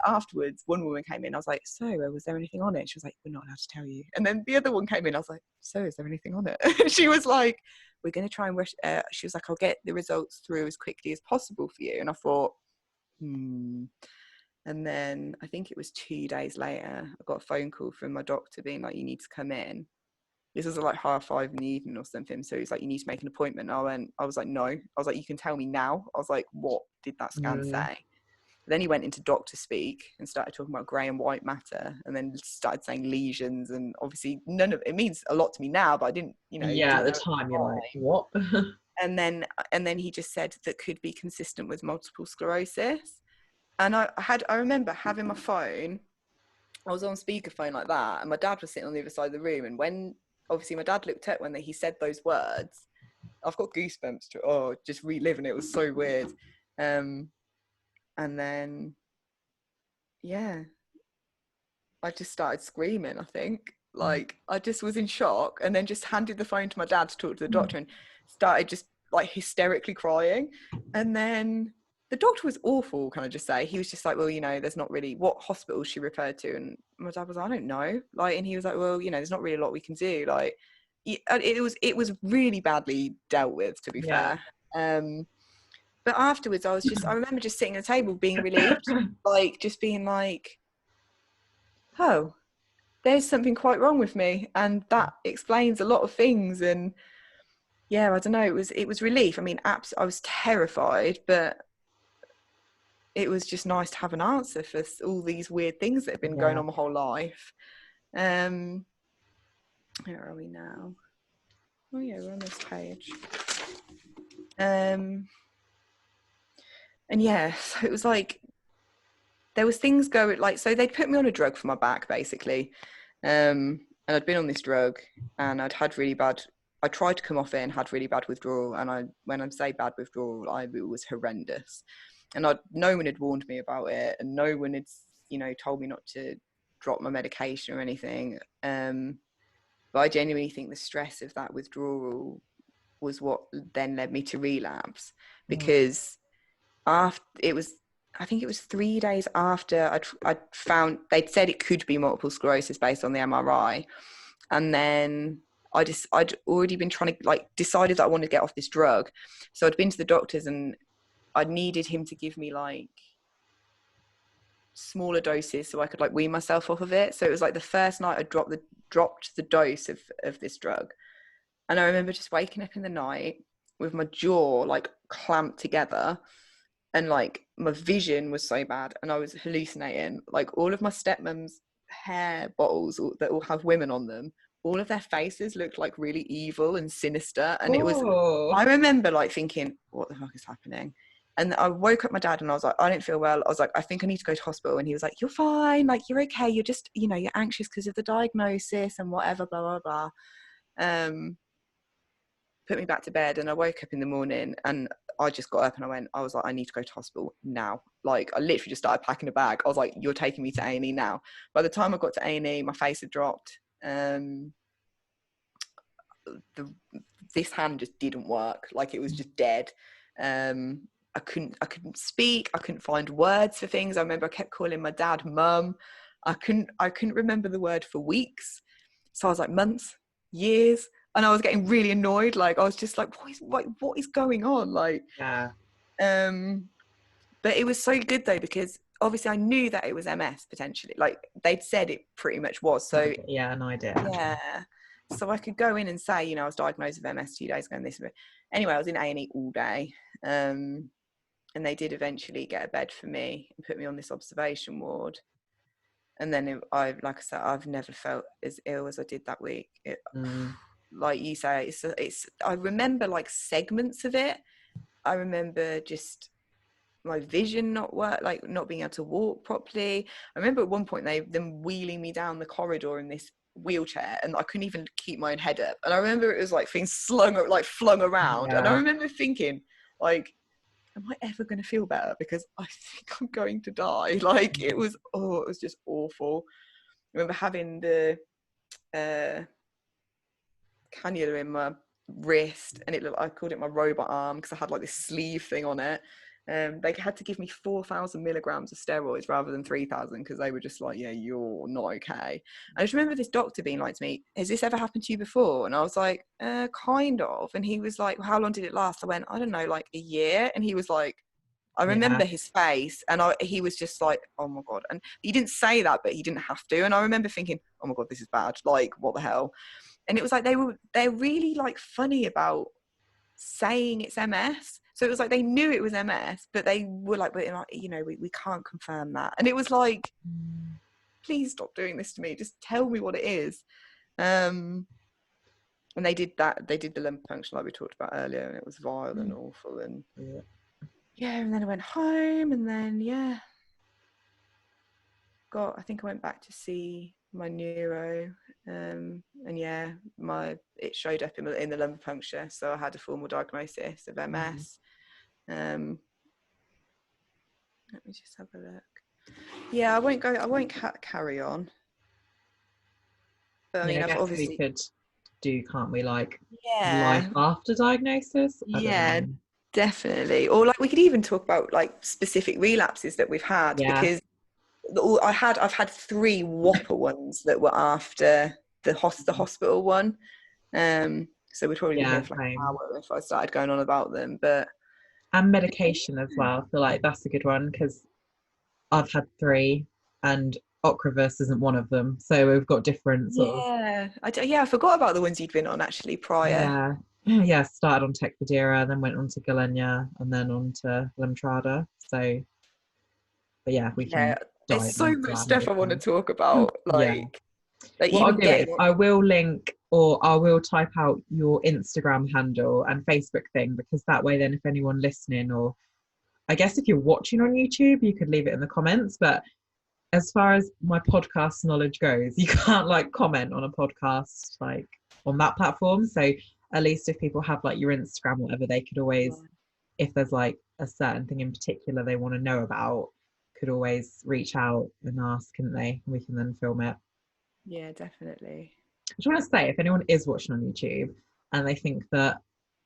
afterwards, one woman came in, I was like, so was there anything on it? She was like, we're not allowed to tell you. And then the other one came in, I was like, so is there anything on it? She was like, we're going to try and she was like, I'll get the results through as quickly as possible for you. And I thought, And then I think it was 2 days later, I got a phone call from my doctor being like, you need to come in. This was like 5:30 in the evening or something. So he's like, you need to make an appointment. I was like, no. I was like, you can tell me now. I was like, what did that scan say? Then he went into doctor speak and started talking about grey and white matter, and then started saying lesions, and obviously none of it means a lot to me now, but I didn't, at the time you're like, what? and then he just said that could be consistent with multiple sclerosis. And I remember having my phone, I was on speakerphone like that, and my dad was sitting on the other side of the room, and when obviously my dad looked up when he said those words. I've got goosebumps just reliving it. It was so weird. And then I just started screaming, I think. Like, I just was in shock, and then just handed the phone to my dad to talk to the doctor, and started just like hysterically crying. And then the doctor was awful, can I just say. He was just like, well, there's not really, what hospital she referred to. And my dad was like, I don't know. Like, and he was like, well, there's not really a lot we can do. Like, it was really badly dealt with, to be fair. But afterwards, I remember just sitting at the table being relieved, like just being like, oh, there's something quite wrong with me, and that explains a lot of things. And I don't know, it was relief. I mean, I was terrified, but it was just nice to have an answer for all these weird things that have been going on my whole life. Where are we now? Oh yeah, we're on this page. And so it was like there was things going, like, so they'd put me on a drug for my back, basically. And I'd been on this drug, and I tried to come off it and had really bad withdrawal. And when I say bad withdrawal, it was horrendous. And no one had warned me about it, and no one had, told me not to drop my medication or anything. But I genuinely think the stress of that withdrawal was what then led me to relapse, because I think it was 3 days after I'd found, they'd said it could be multiple sclerosis based on the MRI. And then I'd already been trying to, like, decided that I wanted to get off this drug. So I'd been to the doctors, and I needed him to give me like smaller doses so I could like wean myself off of it. So it was like the first night I dropped the dose of this drug. And I remember just waking up in the night with my jaw like clamped together, and like my vision was so bad, and I was hallucinating. Like, all of my stepmom's hair bottles that all have women on them, all of their faces looked like really evil and sinister. And I remember like thinking, what the fuck is happening? And I woke up my dad, and I was like, I didn't feel well. I was like, I think I need to go to hospital. And he was like, you're fine, like, you're okay, you're just, you're anxious because of the diagnosis and whatever, blah blah blah. Put me back to bed, and I woke up in the morning, and I just got up, and I was like, I need to go to hospital now. Like, I literally just started packing a bag. I was like, you're taking me to A&E now. By the time I got to A&E, my face had dropped. This hand just didn't work. Like, it was just dead. I couldn't speak. I couldn't find words for things. I remember I kept calling my dad mum. I couldn't remember the word for weeks. So I was like, months, years. And I was getting really annoyed. Like, I was just like, what is going on? Like, but it was so good though, because obviously I knew that it was MS potentially. Like, they'd said it pretty much was. So an idea. Yeah. So I could go in and say, I was diagnosed with MS 2 days ago, and this. Anyway, I was in A&E all day. And they did eventually get a bed for me and put me on this observation ward. And then like I said, I've never felt as ill as I did that week. Like you say, I remember like segments of it. I remember just my vision not being able to walk properly. I remember at one point them wheeling me down the corridor in this wheelchair, and I couldn't even keep my own head up. And I remember it was like being flung around. And I remember thinking, like, am I ever going to feel better? Because I think I'm going to die. Like, it was just awful. I remember having the cannula in my wrist, and I called it my robot arm because I had like this sleeve thing on it. They had to give me 4,000 milligrams of steroids rather than 3,000, because they were just like, yeah, you're not okay. I just remember this doctor being like to me, has this ever happened to you before? And I was like, kind of. And he was like, well, how long did it last? I went, I don't know, like a year. And he was like, I remember his face, and he was just like, oh my God. And he didn't say that, but he didn't have to. And I remember thinking, oh my God, this is bad. Like, what the hell? And it was like they're really like funny about saying it's MS. So it was like they knew it was MS, but they were like, but we can't confirm that. And it was like, please stop doing this to me. Just tell me what it is. And they did that. They did the lumbar puncture like we talked about earlier, and it was vile and awful. And and then I went home, and then I think I went back to see my neuro, and yeah, it showed up in the lumbar puncture, so I had a formal diagnosis of MS. Let me just have a look. Yeah, I won't carry on. But I mean, I I've guess obviously, we could do, can't we, like life yeah, after diagnosis? I don't yeah, know. definitely. Or like we could even talk about like specific relapses that we've had, Yeah. because I've had 3 whopper ones that were after the hospital one. So we'd probably be here Yeah, for like an same. hour if I started going on about them. But And medication as well. I feel like that's a good one because I've had 3 and Ocrevus isn't one of them. So we've got different sort of, yeah, I forgot about the ones you'd been on actually prior. yeah. Yeah, started on Tecfidera, then went on to Galenia and then on to Lemtrada. So, but yeah, we Yeah, can there's dive so into much that stuff another I want to time. talk about. Yeah. Like What I'll even do is getting. I will link or I will type out your Instagram handle and Facebook thing, because that way then if anyone listening, or I guess if you're watching on YouTube, you could leave it in the comments. But as far as my podcast knowledge goes, you can't like comment on a podcast like on that platform. So at least if people have like your Instagram, whatever, they could always, if there's like a certain thing in particular they want to know about, could always reach out and ask, couldn't they? We can then film it. Yeah, definitely. I just want to say, if anyone is watching on YouTube and they think that,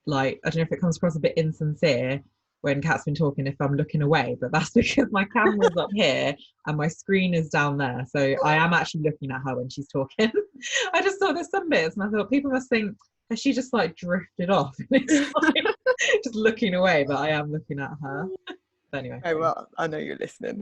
like, I don't know if it comes across a bit insincere when Kat's been talking, if I'm looking away, but that's because my camera's up here and my screen is down there. So I am actually looking at her when she's talking. I just saw there's some bits and I thought people must think, has she just like drifted off? And it's like just looking away, but I am looking at her. But anyway. Oh, well, I know you're listening.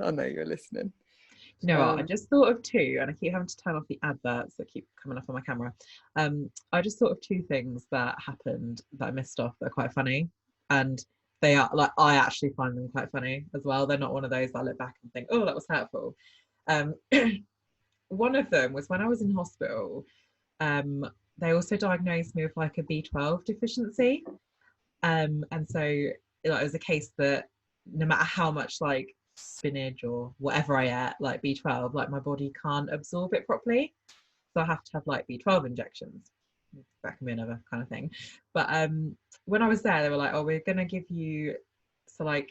You know what? I just thought of 2, and I keep having to turn off the adverts that keep coming up on my camera. I just thought of 2 things that happened that I missed off that are quite funny, and they are like, I actually find them quite funny as well. They're not one of those that I look back and think, oh, that was hurtful. Um, one of them was when I was in hospital. They also diagnosed me with like a B12 deficiency, and so it was a case that no matter how much like spinach or whatever I ate, like B12, like my body can't absorb it properly. So I have to have like B12 injections. That can be another kind of thing. But when I was there, they were like, oh, we're going to give you, so like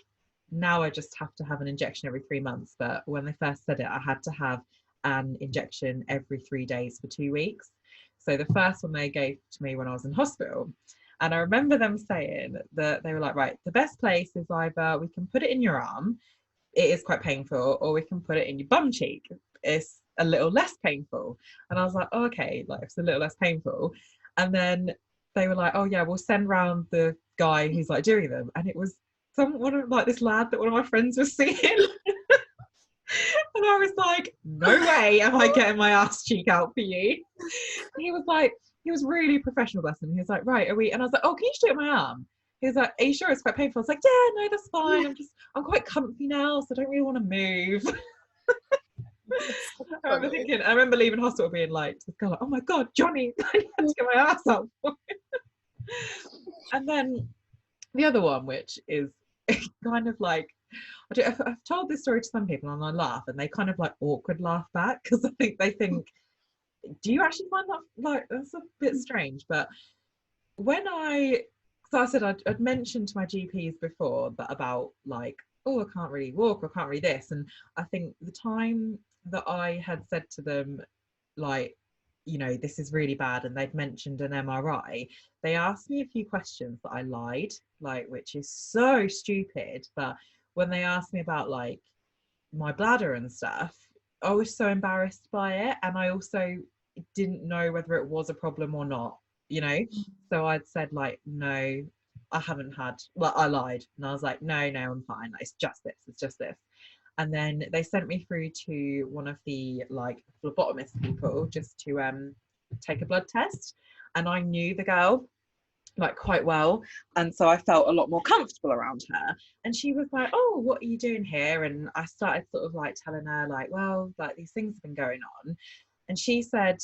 now I just have to have an injection every 3 months. But when they first said it, I had to have an injection every 3 days for 2 weeks. So the first one they gave to me when I was in hospital. And I remember them saying that they were like, right, the best place is either we can put it in your arm, it is quite painful, or we can put it in your bum cheek, it's a little less painful. And I was like, oh, okay, like it's a little less painful. And then they were like, oh yeah, we'll send round the guy who's like doing them. And it was one of like this lad that one of my friends was seeing. And I was like, no way am I getting my ass cheek out for you. And he was like, he was really professional, bless him. He was like, right, are we? And I was like, oh, can you just do it on my arm? He was like, are you sure it's quite painful? I was like, yeah, no, that's fine. I'm quite comfy now, so I don't really want to move. I remember leaving hospital being like, oh my God, Johnny, I had to get my ass out. And then the other one, which is kind of like, I've told this story to some people and I laugh, and they kind of like awkward laugh back, because I think they think, do you actually find that like that's a bit strange? But so I said I'd mentioned to my GPs before that about like, oh, I can't really walk, or I can't really this. And I think the time that I had said to them, like, this is really bad, and they'd mentioned an MRI, they asked me a few questions that I lied, like, which is so stupid. But when they asked me about like my bladder and stuff, I was so embarrassed by it. And I also didn't know whether it was a problem or not, you know? So I'd said like, no, I haven't had, well, I lied. And I was like, no, I'm fine. It's just this. And then they sent me through to one of the like phlebotomist people just to take a blood test. And I knew the girl like quite well, and so I felt a lot more comfortable around her. And she was like, oh, what are you doing here? And I started sort of like telling her like, well, like these things have been going on. And she said,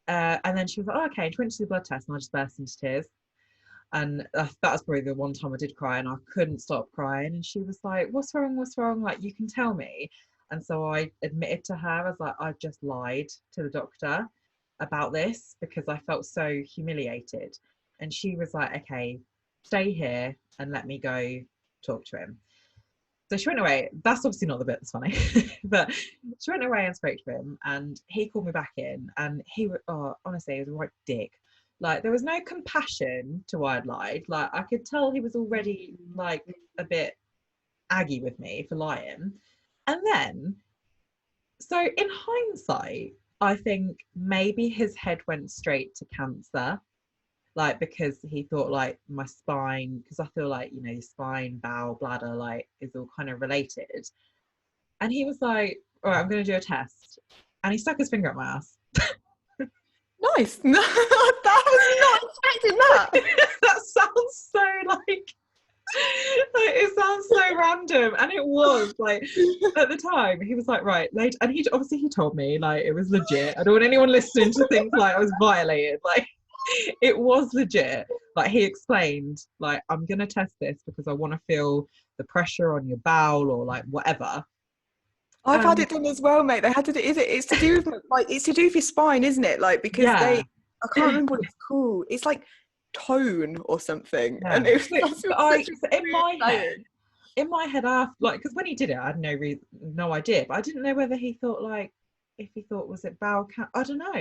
and then she was like, oh, okay. And she went to the blood test, and I just burst into tears. And that was probably the one time I did cry, and I couldn't stop crying. And she was like, what's wrong, like, you can tell me. And so I admitted to her, I was like, I just lied to the doctor about this because I felt so humiliated. And she was like, okay, stay here and let me go talk to him. So she went away. That's obviously not the bit that's funny, but she went away and spoke to him, and he called me back in, and he was, oh, honestly, he was a right dick. Like, there was no compassion to why I'd lied. Like, I could tell he was already like a bit aggy with me for lying. And then, so in hindsight, I think maybe his head went straight to cancer, like because he thought like my spine, because I feel like, you know, your spine, bowel, bladder, like is all kind of related. And he was like, all right, I'm going to do a test. And he stuck his finger up my ass. Nice. No, that was not expecting that. That sounds so like it sounds so random, and it was like at the time he was like, right, late, and he obviously he told me like it was legit. I don't want anyone listening to think like I was violated. Like, it was legit. Like, he explained, like, I'm gonna test this because I want to feel the pressure on your bowel or like whatever. I've had it done as well, mate. They had to do, it's to do with like, it's to do with your spine, isn't it? Like, because I can't remember what it's called. It's like tone or something. Yeah. And it was in my head after, like, because when he did it, I had no idea, but I didn't know whether he thought like, if he thought was it bowel cancer, I don't know.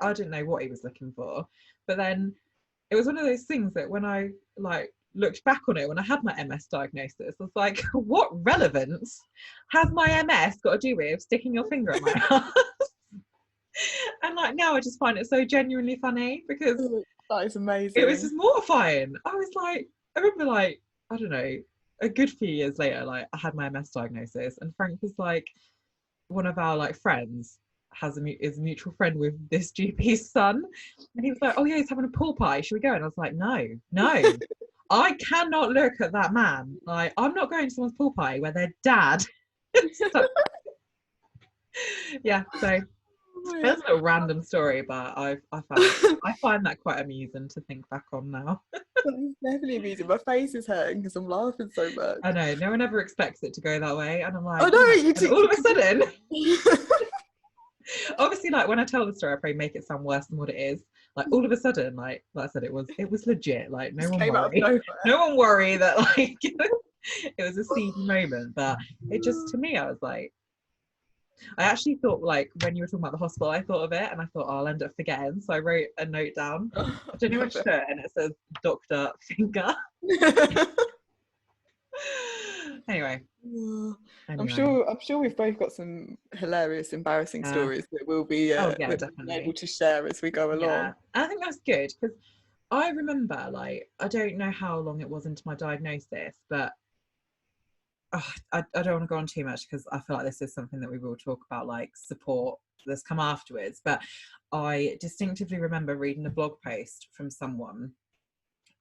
I didn't know what he was looking for. But then it was one of those things that when I like looked back on it, when I had my MS diagnosis, I was like, what relevance has my MS got to do with sticking your finger at my ass? And like now I just find it so genuinely funny because that is amazing. It was just mortifying. I was like, I remember like, I don't know, a good few years later, like I had my MS diagnosis, and Frank was like, one of our like friends is a mutual friend with this GP's son, and he was like, oh yeah, he's having a pool party, should we go? And I was like, no I cannot look at that man. Like, I'm not going to someone's pool party where their dad so, yeah, so that's a little random story, but I find that quite amusing to think back on now. It's definitely amusing. My face is hurting because I'm laughing so much. I know, no one ever expects it to go that way, and I'm like, oh no, you do. All of a sudden obviously, like when I tell the story, I probably make it sound worse than what it is. Like all of a sudden, like I said, it was legit. Like no one worry that like it was a seedy moment. But it just, to me, I was like, I actually thought, like when you were talking about the hospital, I thought of it, and I thought, oh, I'll end up forgetting. So I wrote a note down. I don't know which shirt, and it says Dr. Finger. Anyway. I'm sure we've both got some hilarious, embarrassing stories that we'll be able to share as we go along. Yeah. And I think that's good because I remember, like, I don't know how long it was into my diagnosis, but I don't want to go on too much because I feel like this is something that we will talk about, like support that's come afterwards. But I distinctively remember reading a blog post from someone,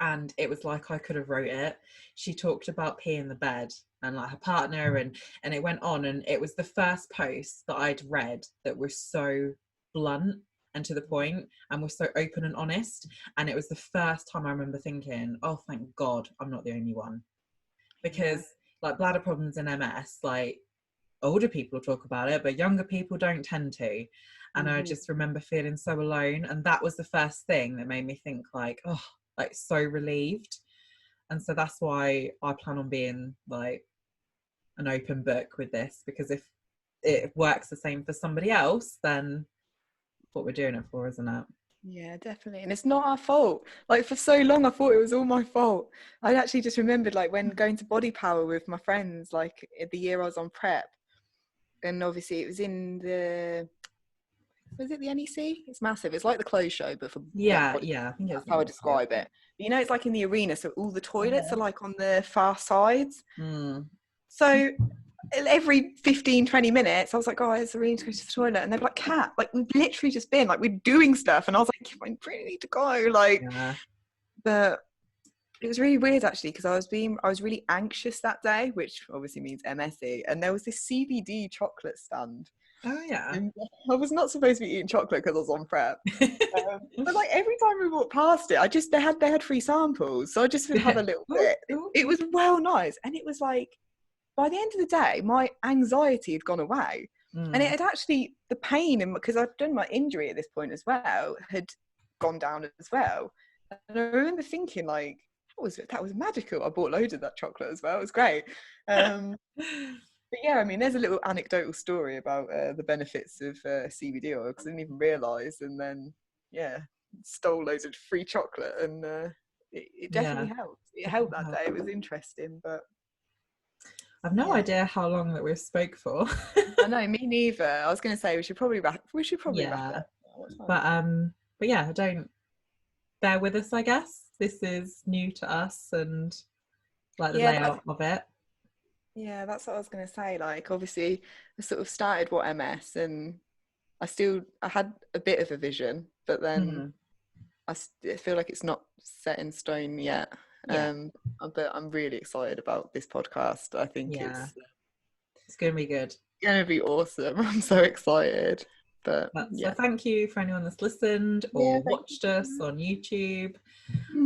and it was like I could have wrote it. She talked about peeing the bed and like her partner, and it went on, and it was the first post that I'd read that was so blunt and to the point and was so open and honest. And it was the first time I remember thinking, oh, thank God I'm not the only one. Because like bladder problems in MS, like older people talk about it, but younger people don't tend to. And I just remember feeling so alone. And that was the first thing that made me think like, oh, like so relieved. And so that's why I plan on being like an open book with this, because if it works the same for somebody else, then what we're doing it for, isn't it? Yeah, definitely. And it's not our fault. Like for so long I thought it was all my fault. I actually just remembered like when going to Body Power with my friends, like the year I was on prep, and obviously it was in the NEC? It's massive. It's like the clothes show, but for I think that's how I describe it. You know, it's like in the arena, so all the toilets are like on the far sides. So every 15-20 minutes I was like, guys, I really need to go to the toilet, and they'd be like, Kat, like we've literally just been, like we're doing stuff, and I was like, I really need to go, like but it was really weird actually, because I was really anxious that day, which obviously means MSE, and there was this CBD chocolate stand. Oh yeah. And I was not supposed to be eating chocolate because I was on prep. But like every time we walked past it, they had free samples, so I just would have a little bit. It was well nice, and it was like by the end of the day, my anxiety had gone away. And it had actually, the pain, and because I'd done my injury at this point as well, had gone down as well. And I remember thinking, like, that was magical. I bought loads of that chocolate as well. It was great. But yeah, I mean, there's a little anecdotal story about the benefits of CBD oil, because I didn't even realise, and then stole loads of free chocolate, and it definitely helped. It helped that day. It was interesting, but I've no idea how long that we've spoke for. I know, me neither. I was going to say we should probably wrap up. But yeah, don't bear with us, I guess. This is new to us, and like the layout of it. Yeah, that's what I was going to say. Like, obviously, I sort of started WhatMS, and I had a bit of a vision, but then I feel like it's not set in stone yet. But I'm really excited about this podcast. I think it's going to be good. It's going to be awesome. I'm so excited. But so thank you for anyone that's listened or watched us on YouTube.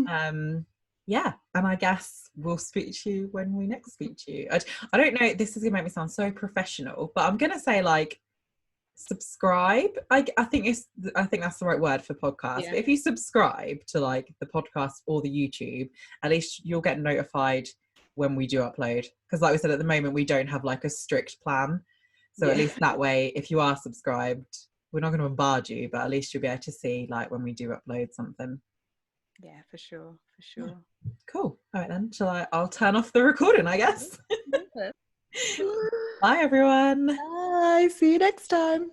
And I guess we'll speak to you when we next speak to you. I don't know, this is gonna make me sound so professional, but I'm gonna say, like, subscribe. I think that's the right word for podcast. But if you subscribe to like the podcast or the YouTube, at least you'll get notified when we do upload, because like we said, at the moment we don't have like a strict plan, so at least that way, if you are subscribed, we're not going to bombard you, but at least you'll be able to see like when we do upload something. Yeah, for sure. Cool. All right then, I'll turn off the recording, I guess. Bye everyone. Bye, see you next time.